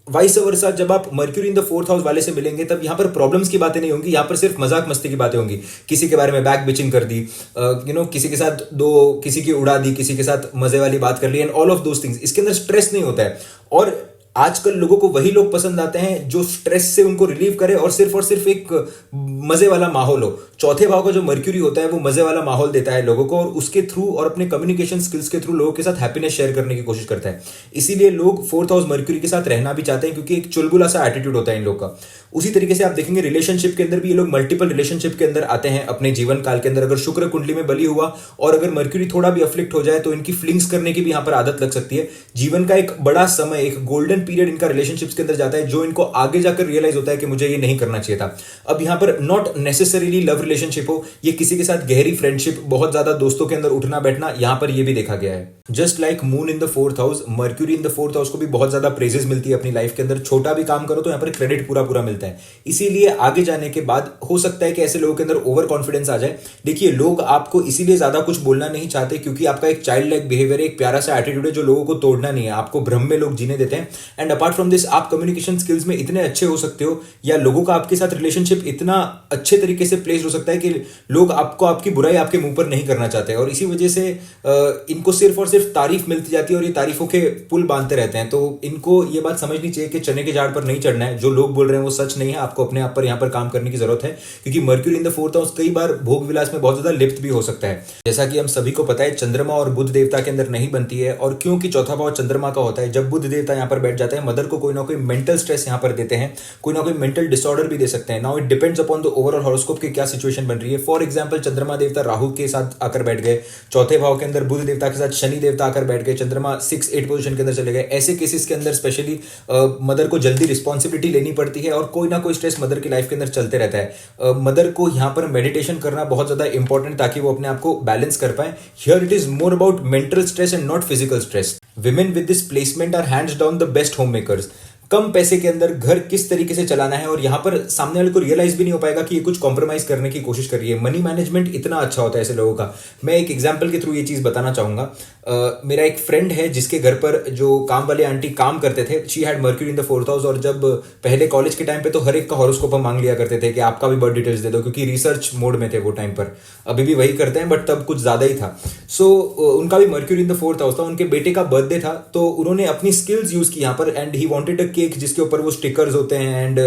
वाइस वर्सा, जब आप mercury in the 4th house वाले से मिलेंगे, तब यहां पर प्रॉब्लम्स की बातें नहीं होंगी, यहां पर सिर्फ मजाक मस्ती की बातें होंगी। किसी के बारे में बैक बिचिंग कर दी, किसी के साथ किसी की उड़ा दी, किसी के साथ मजे वाली बात कर ली, and all of those things. इसके अंदर स्ट्रेस नहीं होता है। और आजकल लोगों को वही लोग पसंद आते हैं जो स्ट्रेस से उनको रिलीव करे और सिर्फ एक मजे वाला माहौल हो। चौथे भाव का जो मर्क्यूरी होता है, वो मजे वाला माहौल देता है लोगों को, और उसके थ्रू और अपने कम्युनिकेशन स्किल्स के थ्रू लोगों के साथ हैप्पीनेस शेयर करने की कोशिश करता है। इसीलिए लोग 4th हाउस मर्क्यूरी के साथ रहना भी चाहते हैं, क्योंकि एक चुलबुला सा एटीट्यूड होता है इन लोग का। उसी तरीके से आप देखेंगे रिलेशनशिप के अंदर भी ये लोग मल्टीपल रिलेशनशिप के अंदर आते हैं अपने जीवन काल के अंदर। अगर शुक्र कुंडली में बली हुआ और अगर मर्क्यूरी थोड़ा भी अफ्लिक्ट हो जाए, तो इनकी फीलिंग्स करने की भी यहां पर आदत लग सकती है। जीवन का एक बड़ा समय, एक गोल्डन पीरियड इनका रिलेशनशिप्स के अंदर जाता है, जो इनको आगे जाकर रियलाइज होता है कि मुझे ये नहीं करना चाहिए था। अब यहां पर नॉट नेसेसरीली लव रिलेशनशिप हो, ये किसी के साथ गहरी फ्रेंडशिप, बहुत ज्यादा दोस्तों के अंदर उठना बैठना, यहां पर ये भी देखा गया है। Just like moon in the 4th house, mercury in the 4th house को भी बहुत ज्यादा प्रेजेस मिलती है अपनी लाइफ के अंदर। छोटा भी काम करो तो यहां पर क्रेडिट पूरा पूरा मिलता है। इसीलिए आगे जाने के बाद हो सकता है कि ऐसे लोगों के अंदर ओवर कॉन्फिडेंस आ जाए। देखिए, लोग आपको इसीलिए ज्यादा कुछ बोलना नहीं चाहते क्योंकि आपका एक चाइल्ड लाइक बिहेवियर है, एक प्यारा सा एटीट्यूड है जो लोगों को तोड़ना नहीं है। आपको भ्रम में लोग जीने देते हैं। एंड अपार्ट फ्रॉम दिस, आप कम्युनिकेशन स्किल्स में इतने अच्छे हो सकते हो, या लोगों का आपके साथ रिलेशनशिप इतना अच्छे तरीके से प्लेस्ड हो सकता है कि लोग आपको, आपकी बुराई आपके मुंह पर नहीं करना चाहते, और इसी वजह से इनको सिर्फ और सिर्फ तारीफ मिलती जाती है और ये तारीफों के पुल बांधते रहते हैं। तो इनको ये बात समझनी चाहिए कि चने के झाड़ पर नहीं चढ़ना है। जो लोग बोल रहे हैं वो सच नहीं है। आपको अपने आप पर यहाँ पर काम करने की जरूरत है, क्योंकि mercury in the 4th house कई बार भोग विलास में बहुत ज्यादा लिप्त भी हो सकता है। जैसा कि हम सभी को पता है, चंद्रमा और बुध देवता के अंदर नहीं बनती है, और क्योंकि चौथा भाव चंद्रमा का होता है, जब बुध देवता यहाँ पर बैठ जाता है, मदर को कोई ना कोई मेंटल स्ट्रेस यहाँ पर देते हैं, कोई ना कोई मेंटल डिसऑर्डर भी दे सकते हैं। Now it depends upon the overall horoscope की क्या सिचुएशन बन रही है। फॉर एग्जांपल, चंद्रमा देवता राहु के साथ आकर बैठ गए, चौथे भाव के अंदर बुध देवता के साथ शनि देवता आकर बैठ गए, चंद्रमा 6-8 पोजीशन के अंदर चले गए। ऐसे केसेस के अंदर स्पेशली मदर को जल्दी रिस्पॉन्सिबिलिटी लेनी पड़ती है और कोई ना कोई स्ट्रेस मदर की लाइफ के अंदर चलते रहता है। मदर को यहाँ पर मेडिटेशन करना बहुत ज्यादा इंपॉर्टेंट, ताकि वो अपने आप को बैलेंस कर पाए। Here it is more about mental stress and not physical stress. Women with this placement are hands down the best home makers. कम पैसे के अंदर घर किस तरीके से चलाना है, और यहां पर सामने वाले को रियलाइज भी नहीं हो पाएगा कि ये कुछ कॉम्प्रोमाइज करने की कोशिश कर रही है। मनी मैनेजमेंट इतना अच्छा होता है ऐसे लोगों का। मैं एक एग्जांपल के थ्रू ये चीज बताना चाहूंगा। मेरा एक फ्रेंड है जिसके घर पर जो काम वाले आंटी काम करते थे, she had mercury in the 4th house, और जब पहले कॉलेज के टाइम पे तो हर एक का हॉरोस्कोप हम मांग लिया करते थे कि आपका भी बर्थ डिटेल्स दे दो, क्योंकि रिसर्च मोड में थे वो टाइम पर। अभी भी वही करते हैं, बट तब कुछ ज्यादा ही था। सो उनका भी mercury in the 4th house था। उनके बेटे का बर्थडे था, तो उन्होंने अपनी स्किल्स यूज की यहाँ पर, and he wanted a cake जिसके ऊपर वो स्टिकर्स होते हैं एंड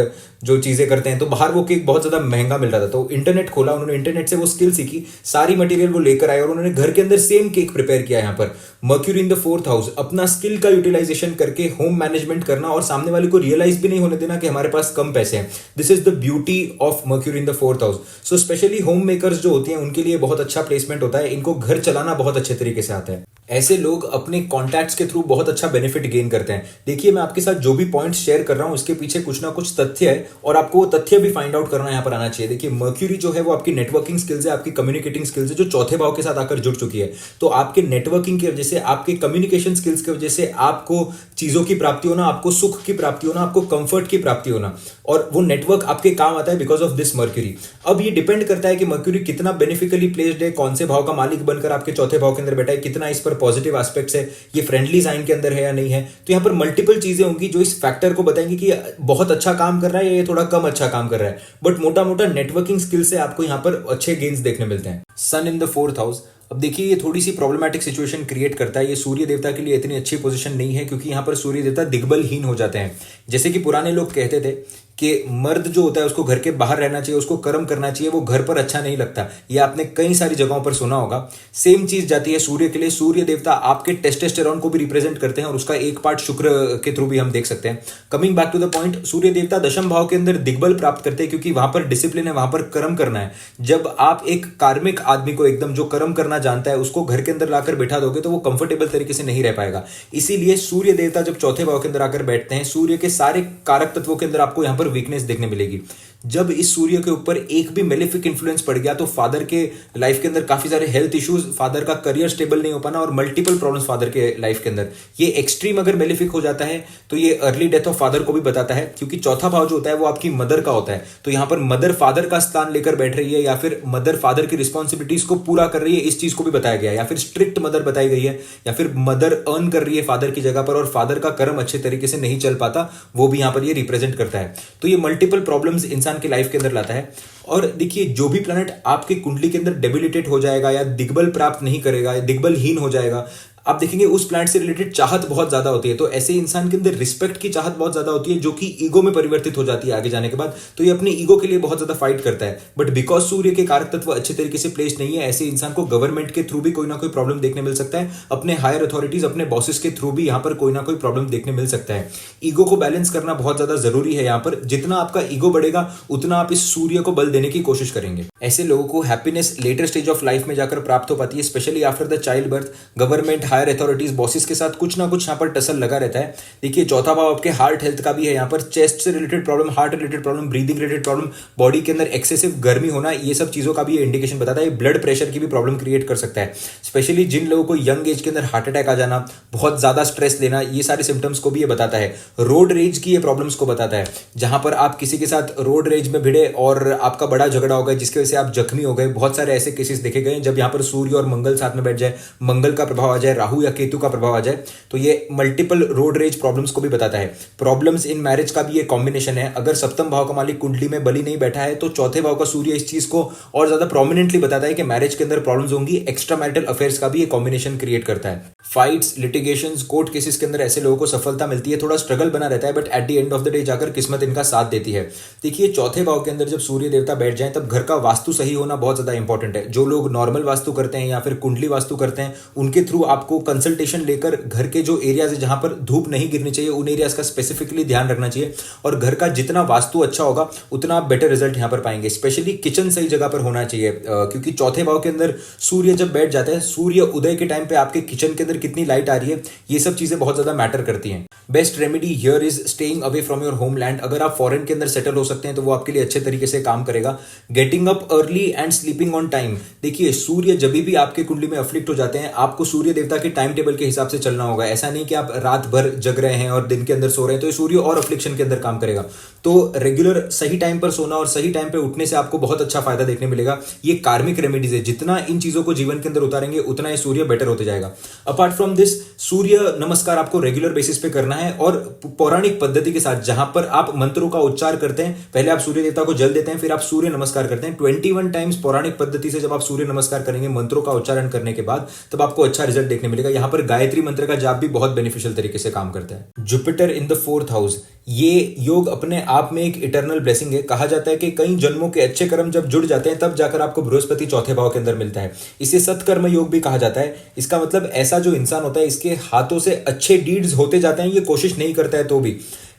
जो चीजें करते हैं। तो बाहर वो केक बहुत ज्यादा महंगा मिल रहा था, तो इंटरनेट खोला उन्होंने, इंटरनेट से वो स्किल सीखी, सारी मटेरियल वो लेकर आए और उन्होंने घर के अंदर सेम केक प्रिपेयर किया। यहाँ पर mercury in the 4th house, अपना स्किल का यूटिलाइजेशन करके होम मैनेजमेंट करना और सामने वाले को रियलाइज भी नहीं होने देना कि हमारे पास कम पैसे हैं। This is the beauty of mercury in the 4th house. So specially home makers जो होते हैं उनके लिए बहुत अच्छा प्लेसमेंट होता है। इनको घर चलाना बहुत अच्छे तरीके से आता है। ऐसे लोग अपने कॉन्टैक्ट्स के थ्रू बहुत अच्छा बेनिफिट गेन करते हैं। देखिए, मैं आपके साथ जो भी पॉइंट्स शेयर कर रहा हूं उसके पीछे कुछ ना कुछ तथ्य है, और आपको वो तथ्य भी फाइंड आउट करना यहाँ पर आना चाहिए। देखिए, मर्क्यूरी जो है वो आपकी नेटवर्किंग स्किल्स है, आपकी कम्युनिकेटिंग स्किल्स है, जो चौथे भाव के साथ आकर जुड़ चुकी है। तो आपके नेटवर्किंग की वजह से, आपके कम्युनिकेशन स्किल्स की वजह से आपको चीजों की प्राप्ति होना, आपको सुख की प्राप्ति होना, आपको कंफर्ट की प्राप्ति होना, और वो नेटवर्क आपके काम आता है बिकॉज ऑफ दिस मर्क्यूरी। अब ये डिपेंड करता है कि मर्क्यूरी कितना बेनिफिकली प्लेस्ड है, कौन से भाव का मालिक बनकर आपके चौथे भाव के अंदर बैठा है, कितना इस पर पॉजिटिव एस्पेक्ट्स है, ये फ्रेंडली साइन के अंदर है या नहीं है। तो यहाँ पर मल्टीपल चीजें होंगी जो इस फैक्टर को बताएंगी कि बहुत अच्छा काम कर रहा है या ये थोड़ा कम अच्छा काम कर रहा है। बट मोटा मोटा नेटवर्किंग स्किल से आपको यहाँ पर अच्छे गेन्स देखने मिलते हैं। सन इन द 4th हाउस, अब देखिए ये थोड़ी सी प्रॉब्लमैटिक सिचुएशन क्रिएट करता है। ये सूर्य देवता के लिए इतनी अच्छी पोजीशन नहीं है क्योंकि यहाँ पर सूर्य देवता दिग्बलहीन हो जाते हैं। जैसे कि पुराने लोग कहते थे कि मर्द जो होता है उसको घर के बाहर रहना चाहिए, उसको कर्म करना चाहिए, वो घर पर अच्छा नहीं लगता। ये आपने कई सारी जगहों पर सुना होगा। सेम चीज जाती है सूर्य के लिए। सूर्य देवता आपके टेस्टोस्टेरोन को भी रिप्रेजेंट करते हैं और उसका एक पार्ट शुक्र के थ्रू भी हम देख सकते हैं। Coming back to the point, Surya देवता दशम भाव के अंदर दिग्बल प्राप्त करते हैं क्योंकि वहां पर डिसिप्लिन है, वहां पर कर्म करना है। जब आप एक कार्मिक आदमी को, एकदम जो कर्म करना जानता है, उसको घर के अंदर लाकर बैठा दोगे तो वो कंफर्टेबल तरीके से नहीं रह पाएगा। इसीलिए सूर्य देवता जब चौथे भाव के अंदर आकर बैठते हैं, सूर्य के सारे कारक तत्वों के अंदर आपको यहां पर वीकनेस देखने मिलेगी। जब इस सूर्य के ऊपर एक भी मेलेफिक इन्फ्लुएंस पड़ गया तो फादर के लाइफ के अंदर काफी सारे हेल्थ इश्यूज, फादर का करियर स्टेबल नहीं हो पाना और मल्टीपल प्रॉब्लम्स फादर के लाइफ के अंदर। ये एक्सट्रीम अगर मेलेफिक हो जाता है तो ये अर्ली डेथ ऑफ फादर को भी बताता है, क्योंकि चौथा भाव जो होता है वो आपकी मदर का होता है। तो यहां पर मदर फादर का स्थान लेकर बैठ रही है या फिर मदर फादर की रिस्पॉन्सिबिलिटीज को पूरा कर रही है, इस चीज को भी बताया गया है। या फिर स्ट्रिक्ट मदर बताई गई है, या फिर मदर अर्न कर रही है फादर की जगह पर और फादर का कर्म अच्छे तरीके से नहीं चल पाता, वो भी यहां पर ये रिप्रेजेंट करता है। तो ये मल्टीपल प्रॉब्लम्स इंसान के लाइफ के अंदर लाता है। और देखिए जो भी प्लैनेट आपकी कुंडली के अंदर डेबिलिटेट हो जाएगा या दिग्बल प्राप्त नहीं करेगा, दिग्बलहीन हो जाएगा, आप देखेंगे उस प्लैनेट से रिलेटेड चाहत बहुत ज्यादा होती है। तो ऐसे इंसान के अंदर रिस्पेक्ट की चाहत बहुत ज्यादा होती है जो कि ईगो में परिवर्तित हो जाती है आगे जाने के बाद। तो ये अपने ईगो के लिए बहुत ज्यादा फाइट करता है। बट बिकॉज सूर्य के कारक तत्व अच्छे तरीके से प्लेस्ड नहीं है, ऐसे इंसान को गवर्नमेंट के थ्रू भी कोई ना कोई प्रॉब्लम देखने मिल सकता है। अपने हायर अथॉरिटीज, अपने बॉसेस के थ्रू भी यहाँ पर कोई ना कोई प्रॉब्लम देखने मिल सकता है। ईगो को बैलेंस करना बहुत ज्यादा जरूरी है। यहाँ पर जितना आपका ईगो बढ़ेगा उतना आप इस सूर्य को बल देने की कोशिश करेंगे। ऐसे लोगों को happiness later stage of life में जाकर प्राप्त हो पाती है, specially after the child birth. Government, higher authorities, के साथ कुछ ना कुछ यहाँ पर टसल लगा रहता है। देखिए चौथा भाव आपके हार्ट हेल्थ का भी है। यहाँ पर चेस्ट से related problem, heart related problem, breathing related problem, body के अंदर एक्सेसिव गर्मी होना, ये सब चीजों का भी ये इंडिकेशन बताता है। ब्लड प्रेशर की भी प्रॉब्लम क्रिएट कर सकता है। स्पेशली जिन लोगों को यंग एज के अंदर हार्ट अटैक आ जाना, बहुत ज्यादा स्ट्रेस लेना, ये सारे सिम्टम्स को भी ये बताता है। रोड रेज की ये प्रॉब्लम्स को बताता है, जहां पर आप किसी के साथ रोड रेज में भिड़े और आपका बड़ा झगड़ा हो गया जिसकी वजह से आप जख्मी हो गए। बहुत सारे ऐसे केसेस देखे गए जब यहाँ पर सूर्य और मंगल साथ में बैठ जाए, मंगल का प्रभाव आ जाए, राहु या केतु का प्रभाव आ जाए, तो ये मल्टीपल रोड रेज प्रॉब्लम्स को भी बताता है। प्रॉब्लम्स इन मैरिज का भी ये कॉम्बिनेशन है। अगर सप्तम भाव का मालिक कुंडली में बलि नहीं बैठा है तो चौथे भाव का सूर्य इस चीज को और ज्यादा प्रोमिनेंटली बताता है कि मैरिज के अंदर प्रॉब्लम्स होंगी। एक्स्ट्रा मैरिटल अफेयर्स का भी ये कॉम्बिनेशन क्रिएट करता है। फाइट्स, लिटिगेशंस, कोर्ट केसेस के अंदर ऐसे लोगों को सफलता मिलती है। थोड़ा स्ट्रगल बना रहता है but at the end of the day जाकर किस्मत इनका साथ देती है। देखिए चौथे भाव के अंदर जब सूर्य देवता बैठ जाए तब घर का वास्तु सही होना बहुत ज्यादा इंपॉर्टेंट है। जो लोग नॉर्मल वास्तु करते हैं या फिर कुंडली वास्तु करते हैं, उनके थ्रू आपको कंसल्टेशन लेकर घर के जो एरियाज है जहां पर धूप नहीं गिरनी चाहिए उन एरियाज का स्पेसिफिकली ध्यान रखना चाहिए। और घर का जितना वास्तु अच्छा होगा उतना आप बेटर रिजल्ट यहां पर पाएंगे। स्पेशली किचन सही जगह पर होना चाहिए, क्योंकि चौथे भाव के अंदर सूर्य जब बैठ जाता है, सूर्य उदय के टाइम पे आपके किचन के अंदर कितनी लाइट आ रही है, ये सब चीजें बहुत ज्यादा मैटर करती हैं। Best remedy here is staying away from your homeland. अगर आप फॉरेन के अंदर सेटल हो सकते हैं तो वो आपके लिए अच्छे तरीके से काम करेगा। Getting up early and sleeping on time. देखिए सूर्य जब भी आपके कुंडली में अफ्लिक्ट हो जाते हैं, आपको सूर्य देवता के टाइम टेबल के हिसाब से चलना होगा। ऐसा नहीं कि आप रात भर जग रहे हैं और दिन के अंदर सो रहे हैं, तो ये सूर्य और अफ्लिक्शन के अंदर काम करेगा। तो रेगुलर सही टाइम पर सोना और सही टाइम पे उठने से आपको बहुत अच्छा फायदा देखने मिलेगा। ये कार्मिक रेमेडीज है, जितना इन चीजों को जीवन के अंदर उतारेंगे उतना ये सूर्य बेटर होते जाएगा। अपार्ट फ्रॉम दिस, सूर्य नमस्कार आपको रेगुलर बेसिस पे करना है और पौराणिक पद्धति के साथ, जहां पर आप मंत्रों का उच्चार करते हैं। पहले आप सूर्य देवता को जल देते हैं, फिर आप सूर्य नमस्कार करते हैं 21 टाइम्स। पौराणिक पद्धति से जब आप सूर्य नमस्कार करेंगे मंत्रों का उच्चारण करने के बाद, तब आपको अच्छा रिजल्ट देखने मिलेगा। यहां पर गायत्री मंत्र का जाप भी बहुत बेनिफिशियल तरीके से काम करता है। Jupiter in the 4th house, ये योग अपने आप में एक इटर्नल ब्लेसिंग है। कहा जाता है कि कई जन्मों के अच्छे कर्म जब जुड़ जाते हैं तब जाकर आपको बृहस्पति चौथे भाव के अंदर मिलता है। इसे सत्कर्म योग भी कहा जाता है। इसका मतलब ऐसा जो इंसान होता है इसके हाथों से अच्छे डीड्स होते जाते हैं, ये कोशिश नहीं करता है तो भी।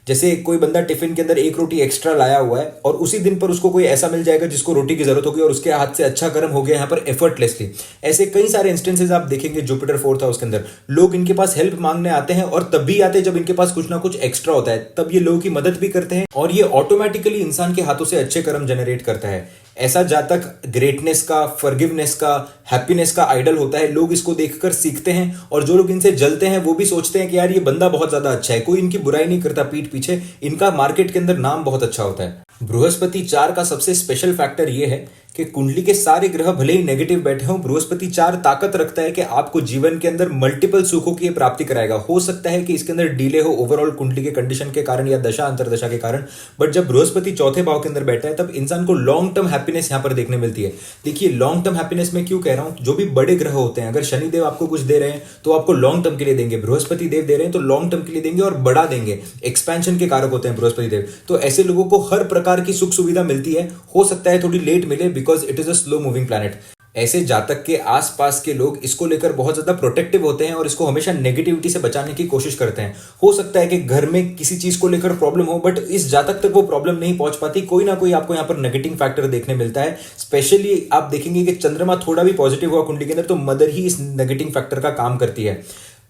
जैसे कोई बंदा टिफिन के अंदर एक रोटी एक्स्ट्रा लाया हुआ है और उसी दिन पर उसको कोई ऐसा मिल जाएगा जिसको रोटी की जरूरत होगी और उसके हाथ से अच्छा कर्म हो गया यहाँ पर एफर्टलेसली। ऐसे कई सारे इंस्टेंसेस आप देखेंगे जुपिटर 4th हाउस के अंदर। लोग इनके पास हेल्प मांगने आते हैं और तब भी आते हैं जब इनके पास कुछ ना कुछ एक्स्ट्रा होता है, तब ये लोगों की मदद भी करते हैं और ये ऑटोमेटिकली इंसान के हाथों से अच्छे कर्म जनरेट करता है। ऐसा जातक ग्रेटनेस का, फॉरगिवनेस का, हैप्पीनेस का आइडल होता है। लोग इसको देखकर सीखते हैं और जो लोग इनसे जलते हैं वो भी सोचते हैं कि यार ये बंदा बहुत ज्यादा अच्छा है। कोई इनकी बुराई नहीं करता पीठ पीछे, इनका मार्केट के अंदर नाम बहुत अच्छा होता है। बृहस्पति 4 का सबसे स्पेशल फैक्टर ये है कि कुंडली के सारे ग्रह भले ही नेगेटिव बैठे हों, बृहस्पति 4 ताकत रखता है कि आपको जीवन के अंदर मल्टीपल सुखों की प्राप्ति कराएगा। हो सकता है कि इसके अंदर डिले हो ओवरऑल कुंडली के कंडीशन के कारण या दशा अंतरदशा के कारण, बट जब बृहस्पति चौथे भाव के अंदर बैठा है तब इंसान को लॉन्ग टर्म हैप्पीनेस यहां पर देखने मिलती है। देखिए लॉन्ग टर्म हैप्पीनेस में क्यों कह रहा हूं, जो भी बड़े ग्रह होते हैं, अगर शनिदेव आपको कुछ दे रहे हैं तो आपको लॉन्ग टर्म के लिए देंगे, बृहस्पति देव दे रहे हैं तो लॉन्ग टर्म के लिए देंगे और बड़ा देंगे, एक्सपेंशन के कारक होते हैं बृहस्पति देव। तो ऐसे लोगों को हर प्रकार की सुख सुविधा मिलती है। हो सकता है थोड़ी लेट मिले because it is a slow moving planet. ऐसे जातक के आसपास के लोग इसको लेकर बहुत ज्यादा प्रोटेक्टिव होते हैं और इसको हमेशा नेगेटिविटी से बचाने की कोशिश करते हैं। हो सकता है कि घर में किसी चीज को लेकर प्रॉब्लम हो बट इस जातक तक वो प्रॉब्लम नहीं पहुंच पाती। कोई ना कोई आपको यहाँ पर नेगेटिव फैक्टर देखने मिलता है। स्पेशली आप देखेंगे कि चंद्रमा थोड़ा भी पॉजिटिव हुआ कुंडली के अंदर तो मदर ही इस नेगेटिव फैक्टर का काम करती है।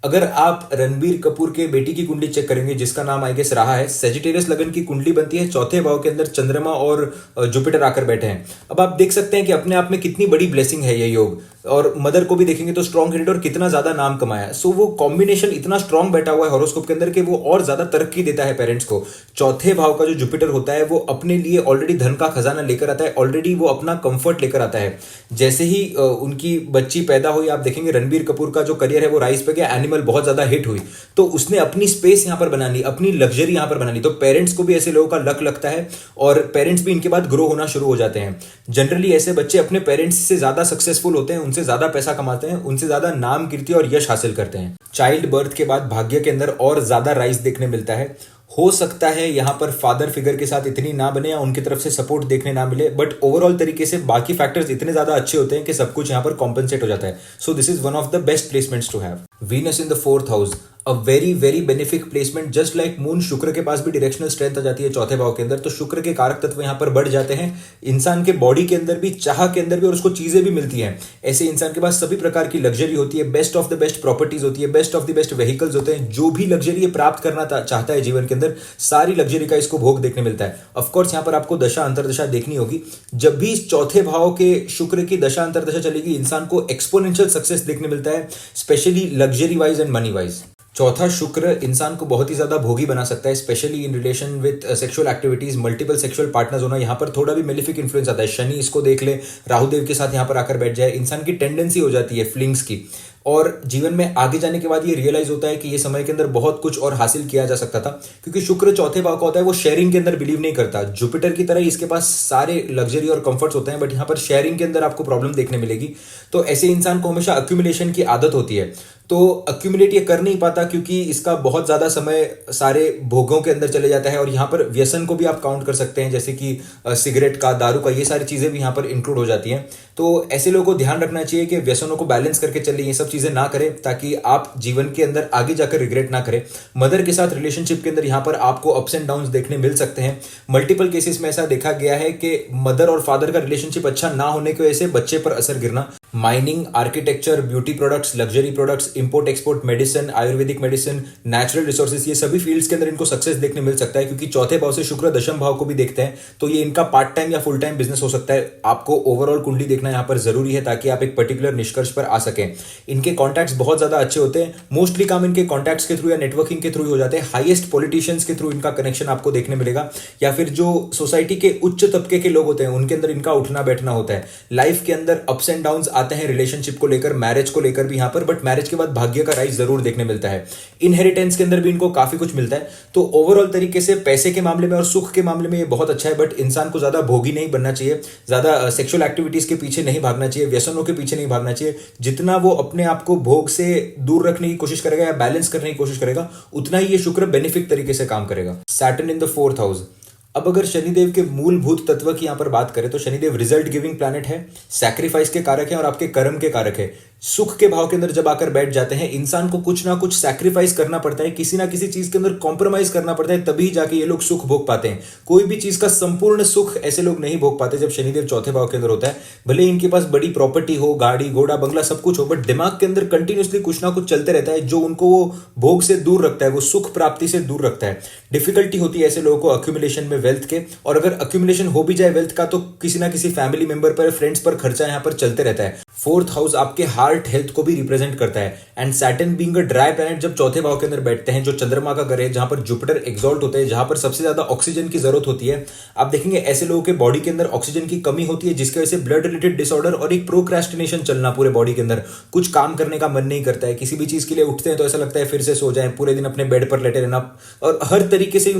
अगर आप रणबीर कपूर के बेटी की कुंडली चेक करेंगे जिसका नाम आई गेस रहा है, सेजिटेरियस लगन की कुंडली बनती है, चौथे भाव के अंदर चंद्रमा और जुपिटर आकर बैठे हैं। अब आप देख सकते हैं कि अपने आप में कितनी बड़ी ब्लेसिंग है ये योग। और मदर को भी देखेंगे तो स्ट्रॉन्ग हेडेड और कितना ज्यादा नाम कमाया। सो वो कॉम्बिनेशन इतना स्ट्रॉन्ग बैठा हुआ है हॉरोस्कोप के अंदर कि वो और ज्यादा तरक्की देता है पेरेंट्स को। चौथे भाव का जो जुपिटर होता है वो अपने लिए ऑलरेडी धन का खजाना लेकर आता है, ऑलरेडी वो अपना कंफर्ट लेकर आता है। जैसे ही उनकी बच्ची पैदा हुई आप देखेंगे रणबीर कपूर का जो करियर है वो राइज पे गया, एनिमल बहुत ज्यादा हिट हुई तो उसने अपनी स्पेस यहां पर बना ली, अपनी लग्जरी यहां पर बना ली। तो पेरेंट्स को भी ऐसे लोगों का लक लगता है और पेरेंट्स भी इनके बाद ग्रो होना शुरू हो जाते हैं। जनरली ऐसे बच्चे अपने पेरेंट्स से ज्यादा सक्सेसफुल होते हैं, उनसे ज्यादा पैसा कमाते हैं, उनसे ज्यादा नाम कीर्ति और यश हासिल करते हैं। चाइल्ड बर्थ के बाद भाग्य के अंदर और ज्यादा राइज देखने मिलता है। हो सकता है यहां पर फादर फिगर के साथ इतनी ना बने या उनकी तरफ से सपोर्ट देखने ना मिले, बट ओवरऑल तरीके से बाकी फैक्टर्स इतने ज्यादा अच्छे होते हैं कि सब कुछ यहां पर कॉम्पेंसेट हो जाता है। So this is one of the best placements to have. Venus in the 4th house, a very very benefic placement. Just like Moon, Shukra के पास भी डायरेक्शनल स्ट्रेंथ आ जाती है चौथे भाव के अंदर, तो शुक्र के कारक तत्व यहां पर बढ़ जाते हैं। इंसान के बॉडी के अंदर भी, चाह के अंदर भी, और उसको चीजें भी मिलती हैं। ऐसे इंसान के पास सभी प्रकार की लग्जरी होती है, best of the best properties होती है, best of the best vehicles होते हैं। जो भी लग्जरी ये प्राप्त करना चाहता है जीवन के अंदर, सारी लग्जरी का इसको भोग देखने मिलता है। ऑफकोर्स यहां पर आपको दशा अंतरदशा देखनी होगी। जब भी इस चौथे भाव के शुक्र की दशा अंतरदशा चलेगी, इंसान को एक्सपोनेंशियल सक्सेस देखने मिलता है, specially luxury wise and money wise. चौथा शुक्र इंसान को बहुत ही ज्यादा भोगी बना सकता है, specially in relation with sexual activities, multiple sexual partners होना। यहाँ पर थोड़ा भी मेलिफिक इन्फ्लुएंस आता है। शनि इसको देख ले, राहु देव के साथ यहाँ पर आकर बैठ जाए, इंसान की टेंडेंसी हो जाती है फ्लिंग्स की। और जीवन में आगे जाने के बाद ये रियलाइज होता है कि ये समय के अंदर बहुत कुछ और हासिल किया जा सकता था, क्योंकि शुक्र चौथे भाव का होता है, वो शेयरिंग के अंदर बिलीव नहीं करता। जुपिटर की तरह इसके पास सारे लग्जरी और कंफर्ट्स होते हैं, बट यहाँ पर शेयरिंग के अंदर आपको प्रॉब्लम देखने मिलेगी। तो ऐसे इंसान को हमेशा अक्यूमुलेशन की आदत होती है, तो अक्यूमुलेट ये कर नहीं पाता क्योंकि इसका बहुत ज्यादा समय सारे भोगों के अंदर चले जाता है। और यहाँ पर व्यसन को भी आप काउंट कर सकते हैं, जैसे कि सिगरेट का, दारू का, ये सारी चीजें भी यहाँ पर इंक्लूड हो जाती हैं। तो ऐसे लोगों को ध्यान रखना चाहिए कि व्यसनों को बैलेंस करके चले, ये सब चीजें ना करें, ताकि आप जीवन के अंदर आगे जाकर रिग्रेट ना करें। मदर के साथ रिलेशनशिप के अंदर यहाँ पर आपको अप्स एंड डाउन्स देखने मिल सकते हैं। मल्टीपल केसेस में ऐसा देखा गया है कि मदर और फादर का रिलेशनशिप अच्छा ना होने की वजह से बच्चे पर असर गिरना। Mining, architecture, beauty products, luxury products, import export, medicine, Ayurvedic medicine, natural resources, ये सभी फील्ड्स के अंदर इनको सक्सेस देखने मिल सकता है, क्योंकि चौथे भाव से शुक्र दशम भाव को भी देखते हैं। तो ये इनका पार्ट टाइम या फुल टाइम बिजनेस हो सकता है। आपको ओवरऑल कुंडली देखना यहाँ पर जरूरी है ताकि आप एक पर्टिकुलर निष्कर्ष पर आ सकें। इनके कॉन्टैक्ट्स बहुत ज्यादा अच्छे होते हैं। मोस्टली काम इनके कॉन्टैक्ट्स के थ्रू या नेटवर्किंग के थ्रू हो जाते हैं। हाईएस्ट पॉलिटिशियंस के थ्रू इनका कनेक्शन आपको देखने मिलेगा, या फिर जो सोसाइटी के उच्च तबके के लोग होते हैं उनके अंदर इनका उठना बैठना होता है। लाइफ के अंदर अप्स एंड डाउन्स आते हैं, रिलेशनशिप को लेकर, मैरिज को लेकर भी यहाँ पर, बट मैरिज के बाद भाग्य का राइज जरूर देखने मिलता है। इनहेरिटेंस के अंदर भी इनको काफी कुछ मिलता है। तो ओवरऑल तरीके से पैसे के मामले में और सुख के मामले में ये बहुत अच्छा है, बट इंसान को ज्यादा भोगी नहीं बनना चाहिए, ज्यादा सेक्सुअल एक्टिविटीज के पीछे नहीं भागना चाहिए, व्यसनों के पीछे नहीं भागना चाहिए। जितना वो अपने आप को भोग से दूर रखने की कोशिश करेगा या बैलेंस करने की कोशिश करेगा, उतना ही ये शुक्र बेनिफिक तरीके से काम करेगा। Saturn in the 4th house. अब अगर शनिदेव के मूलभूत तत्व की यहां पर बात करें तो शनिदेव रिजल्ट गिविंग प्लैनेट है, सैक्रिफाइस के कारक है और आपके कर्म के कारक है। सुख के भाव के अंदर जब आकर बैठ जाते हैं, इंसान को कुछ ना कुछ सैक्रिफाइस करना पड़ता है, किसी ना किसी चीज के अंदर कॉम्प्रोमाइज करना पड़ता है, तभी जाके ये लोग सुख भोग पाते हैं। कोई भी चीज का संपूर्ण सुख ऐसे लोग नहीं भोग पाते जब शनिदेव चौथे भाव के अंदर होता है। भले इनके पास बड़ी प्रॉपर्टी हो, गाड़ी घोड़ा बंगला सब कुछ हो, बट दिमाग के अंदर कंटिन्यूसली कुछ ना कुछ चलते रहता है जो उनको वो भोग से दूर रखता है, वो सुख प्राप्ति से दूर रखता है। डिफिकल्टी होती है ऐसे लोगों को अक्यूमुलेशन में वेल्थ के, और अगर अक्यूमुलेशन हो भी जाए वेल्थ का तो किसी ना किसी फैमिली मेंबर पर, फ्रेंड्स पर खर्चा यहाँ पर चलते रहता है। फोर्थ हाउस आपके हार्ट हेल्थ को भी रिप्रेजेंट करता है। And Saturn being a dry planet जब चौथे भाव के अंदर बैठते हैं, जो चंद्रमा का घर है, जहां पर जुपिटर एक्सॉल्ट होते हैं, जहां पर सबसे ज्यादा ऑक्सीजन की जरूरत होती है, आप देखेंगे ऐसे लोगों के बॉडी के अंदर ऑक्सीजन की कमी होती है, जिसकी वजह से ब्लड रिलेटेड डिसऑर्डर और एक प्रोक्रेस्टिनेशन चलना पूरे बॉडी के अंदर। कुछ काम करने का मन नहीं करता है, किसी भी चीज के लिए उठते हैं तो ऐसा लगता है फिर से सो जाए, पूरे दिन अपने बेड पर लेटे रहना, और हर तरीके से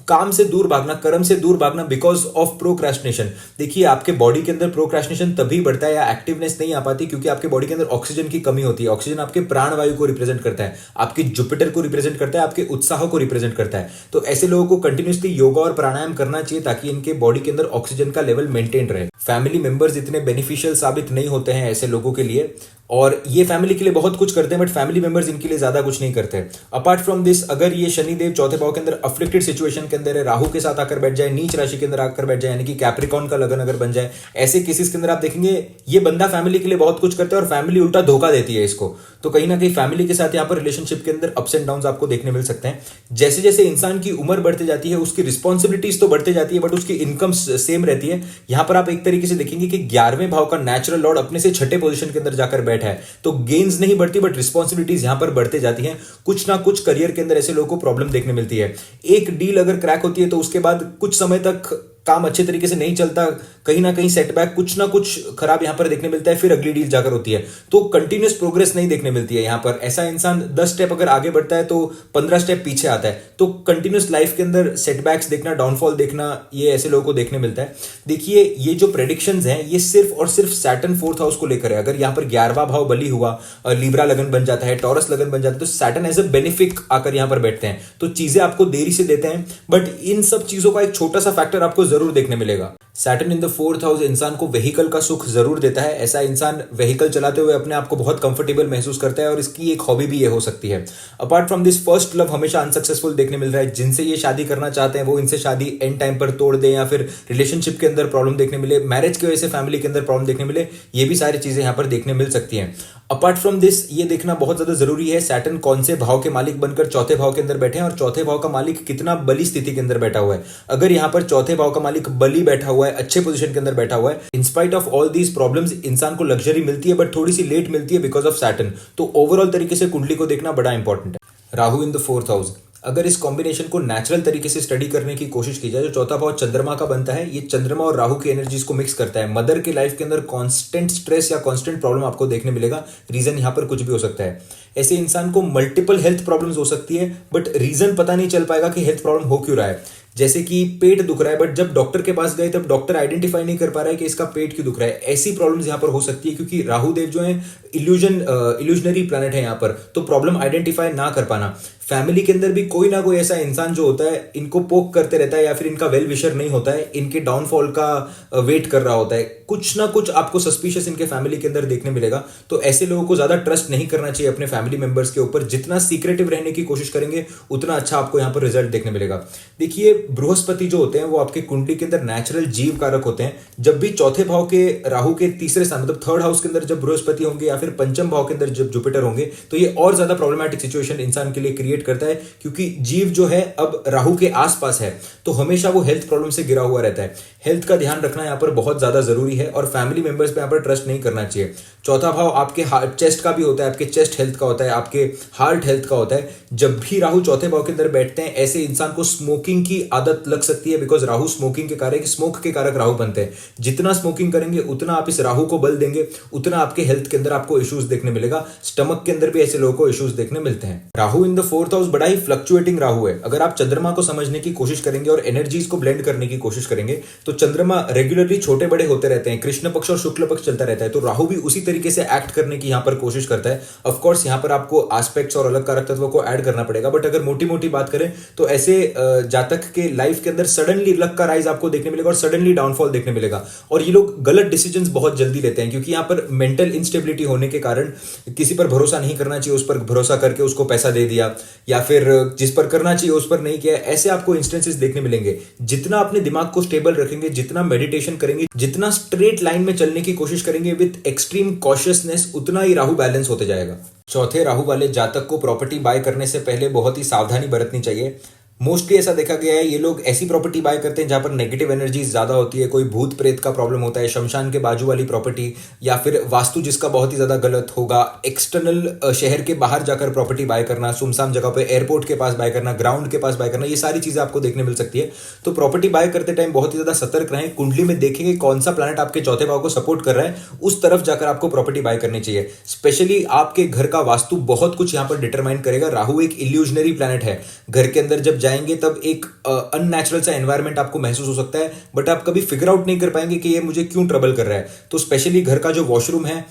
काम से दूर भागना, कर्म से दूर भागना बिकॉज ऑफ प्रोक्रेस्टिनेशन। देखिए आपके बॉडी के अंदर प्रोक्रेस्टिनेशन तभी बढ़ता है या एक्टिवनेस नहीं आ पाती क्योंकि आपके बॉडी के अंदर ऑक्सीजन की कमी होती है। ऑक्सीजन आपके प्राणवायु को रिप्रेजेंट करता है, आपके जुपिटर को रिप्रेजेंट करता है, आपके उत्साह को रिप्रेजेंट करता है। तो ऐसे लोगों को कंटिन्यूसली योगा और प्राणायाम करना चाहिए ताकि इनके बॉडी के अंदर ऑक्सीजन का लेवल मेंटेन रहे। फैमिली मेंबर्स इतने बेनिफिशियल साबित नहीं होते हैं ऐसे लोगों के लिए, और ये फैमिली के लिए बहुत कुछ करते हैं बट फैमिली मेंबर्स इनके लिए ज्यादा कुछ नहीं करते। अपार्ट फ्रॉम दिस, अगर ये शनिदेव चौथे भाव के अंदर अफ्लिक्टेड सिचुएशन के अंदर है, राहु के साथ आकर बैठ जाए, नीच राशि के अंदर आकर बैठ जाए, यानी कि कैप्रिकॉन का लगन अगर बन जाए, ऐसे केसेस के अंदर आप देखेंगे ये बंदा फैमिली के लिए बहुत कुछ करता है और फैमिली उल्टा धोखा देती है इसको। तो कहीं ना कहीं फैमिली के साथ यहाँ पर रिलेशनशिप के अंदर अप्स एंड डाउन आपको देखने मिल सकते हैं। जैसे जैसे इंसान की उम्र बढ़ती जाती है उसकी रिस्पॉन्सिबिलिटीज तो बढ़ती जाती है बट उसकी इनकम सेम रहती है। यहां पर आप एक तरीके से देखेंगे कि 11वें भाव का नेचुरल लॉर्ड अपने से छठे पोजीशन के अंदर जाकर बैठा है, तो गेन्स नहीं बढ़ती बट रिस्पॉन्सिबिलिटीज यहां पर बढ़ते जाती हैं। कुछ ना कुछ करियर के अंदर ऐसे लोगों को प्रॉब्लम देखने मिलती है। एक डील अगर क्रैक होती है तो उसके बाद कुछ समय तक काम अच्छे तरीके से नहीं चलता, कहीं ना कहीं सेटबैक, कुछ ना कुछ खराब यहां पर देखने मिलता है, फिर अगली डील जाकर होती है, तो कंटिन्यूस प्रोग्रेस नहीं देखने मिलती है। यहां पर ऐसा इंसान 10 स्टेप अगर आगे बढ़ता है तो 15 स्टेप पीछे आता है। तो कंटिन्यूस लाइफ के अंदर सेटबैक्स देखना, डाउनफॉल देखना, ये ऐसे लोगों को देखने मिलता है। देखिए ये जो प्रेडिक्शंस हैं ये सिर्फ और सिर्फ सैटर्न फोर्थ हाउस को लेकर है। अगर यहां पर 11वां भाव बली हुआ, लिब्रा लगन बन जाता है, टॉरस लगन बन जाता है, तो सैटर्न एज अ बेनिफिक आकर यहां पर बैठते हैं, तो चीजें आपको देरी से देते हैं। बट इन सब चीजों का एक छोटा सा फैक्टर आपको जरूर देखने मिलेगा। Saturn in the fourth house इंसान को व्हीकल का सुख जरूर देता है। ऐसा इंसान व्हीकल चलाते हुए अपने आप को बहुत कंफर्टेबल महसूस करता है और इसकी एक हॉबी भी ये हो सकती है। Apart from this, first love हमेशा अनसक्सेसफुल देखने मिल रहा है। जिनसे ये शादी करना चाहते हैं वो इनसे शादी एंड टाइम पर तोड़ दें या फिर रिलेशनशिप के अंदर प्रॉब्लम देखने मिले, मैरिज की वजह से फैमिली के अंदर प्रॉब्लम देखने मिले, ये भी सारी चीजें यहां पर देखने मिल सकती हैं। अपार्ट फ्रॉम दिस, ये देखना बहुत ज्यादा जरूरी है सैटर्न कौन से भाव के मालिक बनकर चौथे भाव के अंदर बैठे हैं और चौथे भाव का मालिक कितना बली स्थिति के अंदर बैठा हुआ है। अगर यहां पर चौथे भाव का मालिक बली बैठा हुआ है, अच्छे पोजीशन के अंदर बैठा हुआ है, in spite of all these problems इंसान को लग्जरी मिलती है बट थोड़ी सी लेट मिलती है बिकॉज ऑफ सैटर्न। तो ओवरऑल तरीके से कुंडली को देखना बड़ा इंपॉर्टेंट है। Rahu in the fourth house, अगर इस कॉम्बिनेशन को नेचुरल तरीके से स्टडी करने की कोशिश की जाए, जो चौथा भाव चंद्रमा का बनता है, ये चंद्रमा और राहु की एनर्जीज को मिक्स करता है। मदर के लाइफ के अंदर कांस्टेंट स्ट्रेस या कांस्टेंट प्रॉब्लम आपको देखने मिलेगा। रीजन यहां पर कुछ भी हो सकता है। ऐसे इंसान को मल्टीपल हेल्थ प्रॉब्लम्स हो सकती है बट रीजन पता नहीं चल पाएगा कि हेल्थ प्रॉब्लम हो क्यों रहा है। जैसे कि पेट दुख रहा है बट जब डॉक्टर के पास गए तब डॉक्टर आइडेंटिफाई नहीं कर पा रहा है कि इसका पेट क्यों दुख रहा है। ऐसी प्रॉब्लम्स यहां पर हो सकती है क्योंकि राहु देव जो है इल्यूजनरी प्लैनेट है यहां पर, तो प्रॉब्लम आइडेंटिफाई ना कर पाना। फैमिली के अंदर भी कोई ना कोई ऐसा इंसान जो होता है इनको पोक करते रहता है या फिर इनका वेल विशर नहीं होता है, इनके डाउनफॉल का वेट कर रहा होता है। कुछ ना कुछ आपको सस्पिशियस इनके फैमिली के अंदर देखने मिलेगा। तो ऐसे लोगों को ज्यादा ट्रस्ट नहीं करना चाहिए अपने फैमिली मेंबर्स के ऊपर। जितना सीक्रेटिव रहने की कोशिश करेंगे उतना अच्छा आपको यहाँ पर रिजल्ट देखने मिलेगा। देखिए बृहस्पति जो होते हैं वो आपके कुंडली के अंदर नेचुरल जीव कारक होते हैं। जब भी चौथे भाव के राहु के तीसरे स्थान मतलब थर्ड हाउस के अंदर जब बृहस्पति होंगे या फिर पंचम भाव के अंदर जब जुपिटर होंगे तो ये और ज्यादा प्रॉब्लमैटिक सिचुएशन इंसान के लिए क्रिएट करता है क्योंकि जीव जो है अब राहु के आसपास है तो हमेशा वो हेल्थ प्रॉब्लम से घिरा हुआ रहता है। हेल्थ का ध्यान रखना यहाँ पर बहुत ज्यादा जरूरी है और फैमिली मेंबर्स पे यहाँ पर ट्रस्ट नहीं करना चाहिए। चौथा भाव आपके चेस्ट का भी होता है, आपके चेस्ट हेल्थ का होता है, आपके हार्ट हेल्थ का होता है। जब भी राहु चौथे भाव के अंदर बैठते हैं ऐसे इंसान को स्मोकिंग की आदत लग सकती है बिकॉज राहु स्मोकिंग के कारक, स्मोक के कारक राहु बनते हैं। जितना स्मोकिंग करेंगे उतना आप इस राहु को बल देंगे, उतना आपके हेल्थ के अंदर आपको इश्यूज देखने मिलेगा। स्टमक के अंदर भी ऐसे लोगों को इश्यूज देखने मिलते हैं। Rahu in the fourth house बड़ा ही फ्लक्चुएटिंग राहु है। अगर आप चंद्रमा को समझने की कोशिश करेंगे और एनर्जीज को ब्लेंड करने की कोशिश करेंगे तो चंद्रमा रेगुलरली छोटे बड़े होते रहते हैं, कृष्ण पक्ष और शुक्ल पक्ष चलता रहता है। तो राहु भी उसी तरीके से एक्ट करने की यहाँ पर कोशिश करता है। ऑफ कोर्स यहाँ पर आपको एस्पेक्ट्स और अलग कारक तत्वों को ऐड करना पड़ेगा बट अगर मोटी मोटी बात करें तो ऐसे जातक के आपके लाइफ के अंदर सडनली लक का राइज आपको देखने मिलेगा और सडनली डाउनफॉल देखने मिलेगा। और ये लोग गलत डिसीजंस बहुत जल्दी लेते हैं, क्योंकि यहाँ पर मेंटल इंस्टेबिलिटी होने के कारण किसी पर भरोसा नहीं करना चाहिए, उस पर भरोसा करके उसको पैसा दे दिया, या फिर जिस पर करना चाहिए उस पर नहीं किया। ऐसे आपको इंस्टेंसेस देखने मिलेंगे। जितना अपने दिमाग को स्टेबल रखेंगे, जितना मेडिटेशन करेंगे, जितना स्ट्रेट लाइन में चलने की कोशिश करेंगे विद एक्सट्रीम कॉशियसनेस, उतना ही राहु बैलेंस होते जाएगा। चौथे राहु वाले जातक को प्रॉपर्टी बाय करने से पहले बहुत ही सावधानी बरतनी चाहिए। मोस्टली ऐसा देखा गया है, ये लोग ऐसी प्रॉपर्टी बाय करते हैं जहां पर नेगेटिव एनर्जी ज्यादा होती है, कोई भूत प्रेत का प्रॉब्लम होता है, शमशान के बाजू वाली प्रॉपर्टी, या फिर वास्तु जिसका बहुत ही ज्यादा गलत होगा, एक्सटर्नल शहर के बाहर जाकर प्रॉपर्टी बाय करना, सुनसान जगह पे एयरपोर्ट के पास बाय करना, ग्राउंड के पास बाय करना, ये सारी चीजें आपको देखने मिल सकती है। तो प्रॉपर्टी बाय करते टाइम बहुत ही ज्यादा सतर्क रहें। कुंडली में देखेंगे कौन सा प्लैनेट आपके चौथे भाव को सपोर्ट कर रहा है, उस तरफ जाकर आपको प्रॉपर्टी बाय करनी चाहिए। स्पेशली आपके घर का वास्तु बहुत कुछ यहां पर डिटरमाइन करेगा। राहु एक इल्यूजनरी प्लैनेट है। घर के अंदर जब जाएंगे तब एक अननेचुरल सा एनवायरनमेंट आपको महसूस हो सकता है, बट आप कभी फिगर आउट नहीं कर पाएंगे कि ये मुझे क्यों ट्रबल कर रहा है। तो स्पेशली घर का जो वॉशरूम है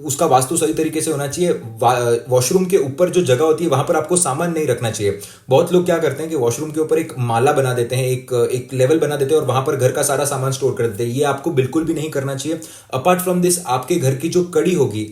उसका वास्तु सही तरीके से होना चाहिए। वॉशरूम के ऊपर जो जगह होती है वहां पर आपको सामान नहीं रखना चाहिए। बहुत लोग क्या करते हैं कि वॉशरूम के ऊपर एक माला बना देते हैं, एक लेवल बना देते हैं और वहां पर घर का सारा सामान स्टोर कर देते हैं। ये आपको बिल्कुल भी नहीं करना चाहिए। अपार्ट फ्रॉम दिस, आपके घर की जो कड़ी होगी,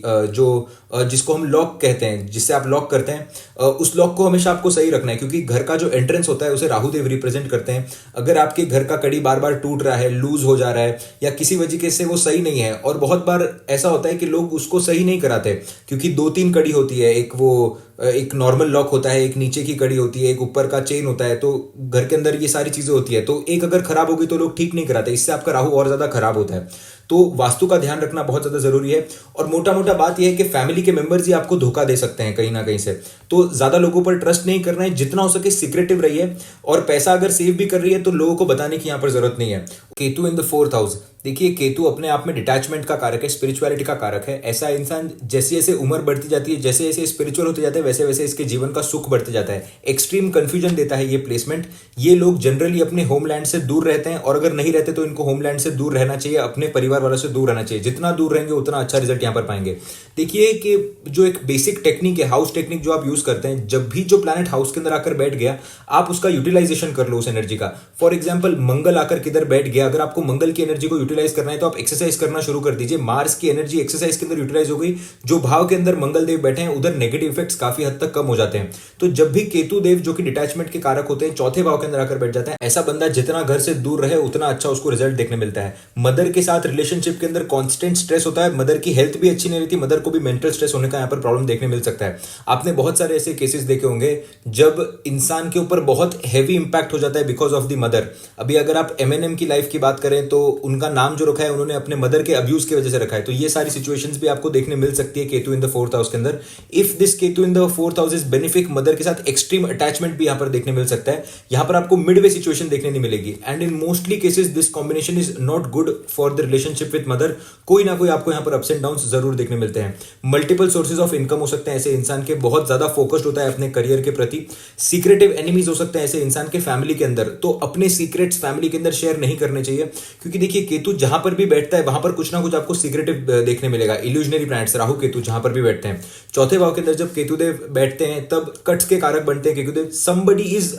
जिसको हम लॉक कहते हैं, जिससे आप लॉक करते हैं, उस लॉक को हमेशा आपको सही रखना है, क्योंकि घर का जो एंट्रेंस होता है उसे राहुदेव रिप्रेजेंट करते हैं। अगर आपके घर का कड़ी बार बार टूट रहा है, लूज हो जा रहा है, या किसी वजह से वो सही नहीं है, और बहुत बार ऐसा होता है कि लोग उसको सही नहीं कराते, क्योंकि 2-3 कड़ी होती है, एक नॉर्मल लॉक होता है, एक नीचे की कड़ी होती है, एक ऊपर का चेन होता है, तो घर के अंदर ये सारी चीजें होती है। तो एक अगर खराब होगी तो लोग ठीक नहीं कराते, इससे आपका राहु और ज्यादा खराब होता है। तो वास्तु का ध्यान रखना बहुत ज्यादा जरूरी है। और मोटा मोटा बात यह है कि फैमिली के मेंबर्स ही आपको धोखा दे सकते हैं कहीं ना कहीं से। तो ज्यादा लोगों पर ट्रस्ट नहीं करना है, जितना हो सके सीक्रेटिव रहिए। और पैसा अगर सेव भी कर रही है तो लोगों को बताने की यहां पर जरूरत नहीं है। केतु इन द 4th हाउस, देखिए केतु अपने आप में डिटैचमेंट का कारक है, स्पिरिचुअलिटी का कारक है। ऐसा इंसान जैसे जैसे उम्र बढ़ती जाती है, जैसे जैसे स्पिरिचुअल होते जाते हैं, वैसे वैसे इसके जीवन का सुख बढ़ते जाता है। एक्सट्रीम कंफ्यूजन देता है ये प्लेसमेंट। ये लोग जनरली अपने होमलैंड से दूर रहते हैं, और अगर नहीं रहते तो इनको होमलैंड से दूर रहना चाहिए, अपने परिवार वालों से दूर रहना चाहिए। जितना दूर रहेंगे उतना अच्छा रिजल्ट यहाँ पर पाएंगे। देखिए कि जो एक बेसिक टेक्निक है, हाउस टेक्निक, जो आप यूज करते हैं, जब भी जो प्लैनेट हाउस के अंदर आकर बैठ गया, आप उसका यूटिलाइजेशन कर लो उस एनर्जी का। फॉर एग्जाम्पल, मंगल आकर किधर बैठ गया, अगर आपको मंगल की एनर्जी को यूटिलाइज करना है तो आप एक्सरसाइज करना शुरू कर दीजिए। मार्स की एनर्जी एक्सरसाइज के अंदर यूटिलाइज हो गई, जो भाव के अंदर मंगल देव बैठे हैं उधर नेगेटिव इफेक्ट्स काफी हद तक कम हो जाते हैं। तो जब भी केतु देव, जो कि डिटैचमेंट के कारक होते हैं, चौथे भाव के अंदर आकर बैठ जाते हैं, ऐसा बंदा जितना घर से दूर रहे उतना अच्छा उसको रिजल्ट देखने मिलता है। मदर के साथ रिलेशनशिप के अंदर कॉन्स्टेंट स्ट्रेस होता है, मदर की हेल्थ भी अच्छी नहीं रहती, मदर को भी मेंटल स्ट्रेस होने का यहाँ पर प्रॉब्लम देखने मिल सकता है। आपने बहुत सारे ऐसे केसेस देखे होंगे जब इंसान के ऊपर बहुत हैवी इंपैक्ट हो जाता है बिकॉज ऑफ द मदर। अभी अगर आप एमएनएम की लाइफ की बात करें तो उनका नाम जो रखा है उन्होंने अपने मदर के अब्यूज की वजह से रखा है। तो ये सारी सिचुएशंस भी आपको देखने मिल सकती है केतु इन द 4th हाउस के अंदर। If this Ketu in the 4th house is benefic, mother के साथ एक्सट्रीम अटैचमेंट भी यहाँ पर देखने मिल सकता है। यहाँ पर आपको मिडवे सिचुएशन देखने नहीं मिलेगी, and in mostly cases this combination is not good for the relationship with mother. कोई ना कोई आपको यहाँ पर अप्स एंड डाउन्स जरूर देखने मिलते हैं। मल्टीपल सोर्सेज ऑफ इनकम हो सकते हैं ऐसे इंसान के, बहुत ज्यादा फोकस्ड होता है अपने करियर के प्रति। सीक्रेटिव एनिमीज हो सकते हैं ऐसे इंसान के फैमिली के अंदर, तो अपने सीक्रेट्स फैमिली के अंदर शेयर नहीं करने चाहिए, क्योंकि देखिए केतु जहां पर भी बैठता है वहां पर कुछ ना कुछ आपको सीक्रेटिव देखने मिलेगा। इल्यूजनरी प्लैनेट्स राहु केतु जहां पर भी बैठते हैं, चौथे भाव के अंदर जब केतुदेव बैठते हैं तब कट्स के कारक बनते हैं केतुदेव। Somebody is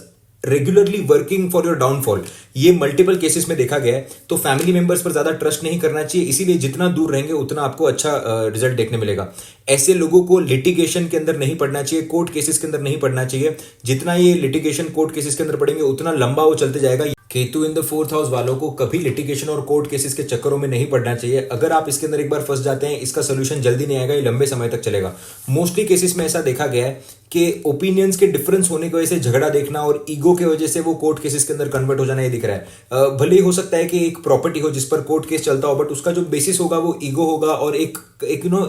regularly working for your downfall, ये मल्टीपल केसेस में देखा गया है। तो फैमिली मेंबर्स पर ज्यादा ट्रस्ट नहीं करना चाहिए, इसीलिए जितना दूर रहेंगे उतना आपको अच्छा रिजल्ट देखने मिलेगा। ऐसे लोगों को लिटिगेशन के अंदर नहीं पड़ना चाहिए, कोर्ट केसेस के अंदर नहीं पड़ना चाहिए। जितना ये लिटिगेशन कोर्ट केसेस के अंदर पड़ेंगे उतना लंबा वो चलते जाएगा। केतु इन द 4th हाउस वालों को कभी लिटिगेशन और कोर्ट केसेस के चक्करों में नहीं पड़ना चाहिए। अगर आप इसके अंदर एक बार फंस जाते हैं, इसका सोल्यूशन जल्दी नहीं आएगा, ये लंबे समय तक चलेगा। मोस्टली केसेस में ऐसा देखा गया है कि ओपिनियंस के डिफरेंस होने की वजह से झगड़ा देखना और ईगो की वजह से वो कोर्ट केसेस के अंदर कन्वर्ट हो जाना ये दिख रहा है। भले ही हो सकता है कि एक प्रॉपर्टी हो जिस पर कोर्ट केस चलता हो, बट उसका जो बेसिस होगा वो ईगो होगा और एक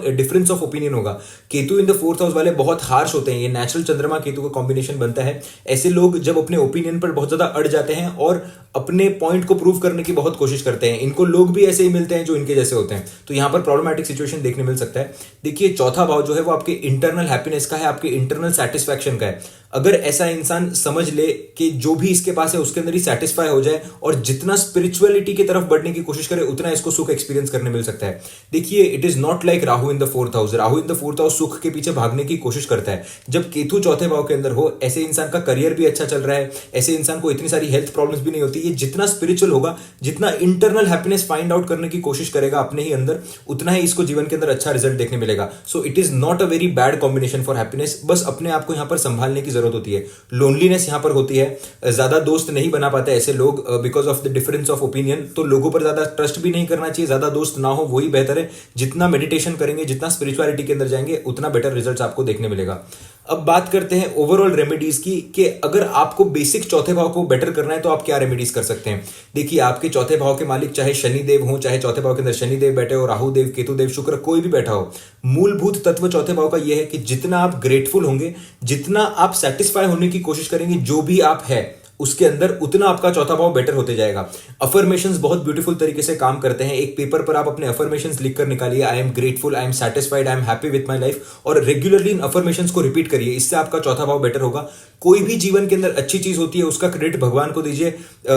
डिफरेंस ऑफ ओपिनियन होगा। केतु इन द 4th हाउस वाले बहुत हार्श होते हैं, ये नेचुरल चंद्रमा केतु का कॉम्बिनेशन बनता है। ऐसे लोग जब अपने ओपिनियन पर बहुत ज्यादा अड़ जाते हैं और अपने पॉइंट को प्रूव करने की बहुत कोशिश करते हैं, इनको लोग भी ऐसे ही मिलते हैं जो इनके जैसे होते हैं। तो यहां पर प्रॉब्लमैटिक सिचुएशन देखने मिल सकता है। देखिए चौथा भाव जो है वो आपके इंटरनल हैप्पीनेस का है, आपके इंटरनल सेटिस्फैक्शन का है। अगर ऐसा इंसान समझ ले कि जो भी इसके पास है उसके अंदर ही सेटिस्फाई हो जाए और जितना स्पिरिचुअलिटी की तरफ बढ़ने की कोशिश करे उतना इसको सुख एक्सपीरियंस करने मिल सकता है। देखिए, it is not like Rahu in the fourth house. Rahu in the fourth house सुख के पीछे भागने की कोशिश करता है। जब केतु चौथे भाव के अंदर हो, ऐसे इंसान का करियर भी अच्छा चल रहा है, ऐसे इंसान को इतनी सारी हेल्थ प्रॉब्लम्स भी नहीं होती। ये जितना स्पिरिचुअल होगा, जितना इंटरनल हैप्पीनेस फाइंड आउट करने की कोशिश करेगा अपने ही अंदर, उतना ही इसको जीवन के अंदर अच्छा रिजल्ट देखने मिलेगा। So it is not a very bad combination for happiness. बस अपने आप को यहां पर संभालने की जरूरत होती है। लोनलीनेस यहां पर होती है, ज्यादा दोस्त नहीं बना पाते ऐसे लोग because of the difference of opinion. तो लोगों पर ज्यादा ट्रस्ट भी नहीं करना चाहिए, ज्यादा दोस्त ना हो वही बेहतर है। जितना मेडिटेशन करेंगे, जितना स्पिरिचुअलिटी के अंदर जाएंगे, उतना बेटर रिजल्ट्स आपको देखने मिलेगा। अब बात करते हैं ओवरऑल रेमेडीज की कि अगर आपको बेसिक चौथे भाव को बेटर करना है तो आप क्या रेमेडीज कर सकते हैं। देखिए, आपके चौथे भाव के मालिक चाहे शनिदेव हो, चाहे चौथे भाव के अंदर शनिदेव बैठे हो, राहु देव, केतु देव, शुक्र, कोई भी बैठा हो, मूलभूत तत्व चौथे भाव का यह है कि जितना आप ग्रेटफुल होंगे, जितना आप सेटिस्फाई होने की कोशिश करेंगे जो भी आप है उसके अंदर, उतना आपका चौथा भाव बेटर होते जाएगा। अफर्मेशंस बहुत ब्यूटीफुल तरीके से काम करते हैं। एक पेपर पर आप अपने अफर्मेशंस लिखकर निकालिए, I am grateful, I am satisfied, I am happy with my life, और रेगुलरली इन अफर्मेशंस को रिपीट करिए। इससे आपका चौथा भाव बेटर होगा। कोई भी जीवन के अंदर अच्छी चीज होती है उसका क्रेडिट भगवान को दीजिए।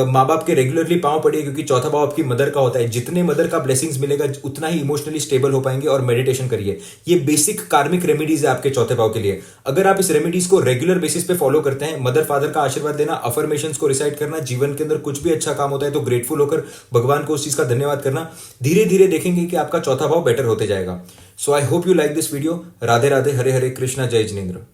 माँ बाप के रेगुलरली पांव पड़िए, क्योंकि चौथा भाव आपकी मदर का होता है। जितने मदर का ब्लेसिंग्स मिलेगा उतना ही इमोशनली स्टेबल हो पाएंगे। और मेडिटेशन करिए। ये बेसिक कार्मिक रेमेडीज है आपके चौथे भाव के लिए। अगर आप इस रेमेडीज को रेगुलर बेसिस पे फॉलो करते हैं, मदर फादर का आशीर्वाद लेना, अफर्मेशंस को रिसाइट करना, जीवन के अंदर कुछ भी अच्छा काम होता है तो ग्रेटफुल होकर भगवान को उस चीज का धन्यवाद करना, धीरे धीरे देखेंगे कि आपका चौथा भाव बेटर होते जाएगा। So I hope you like this video. Radhe Radhe, Hare Hare Krishna, जय जिनेंद्र।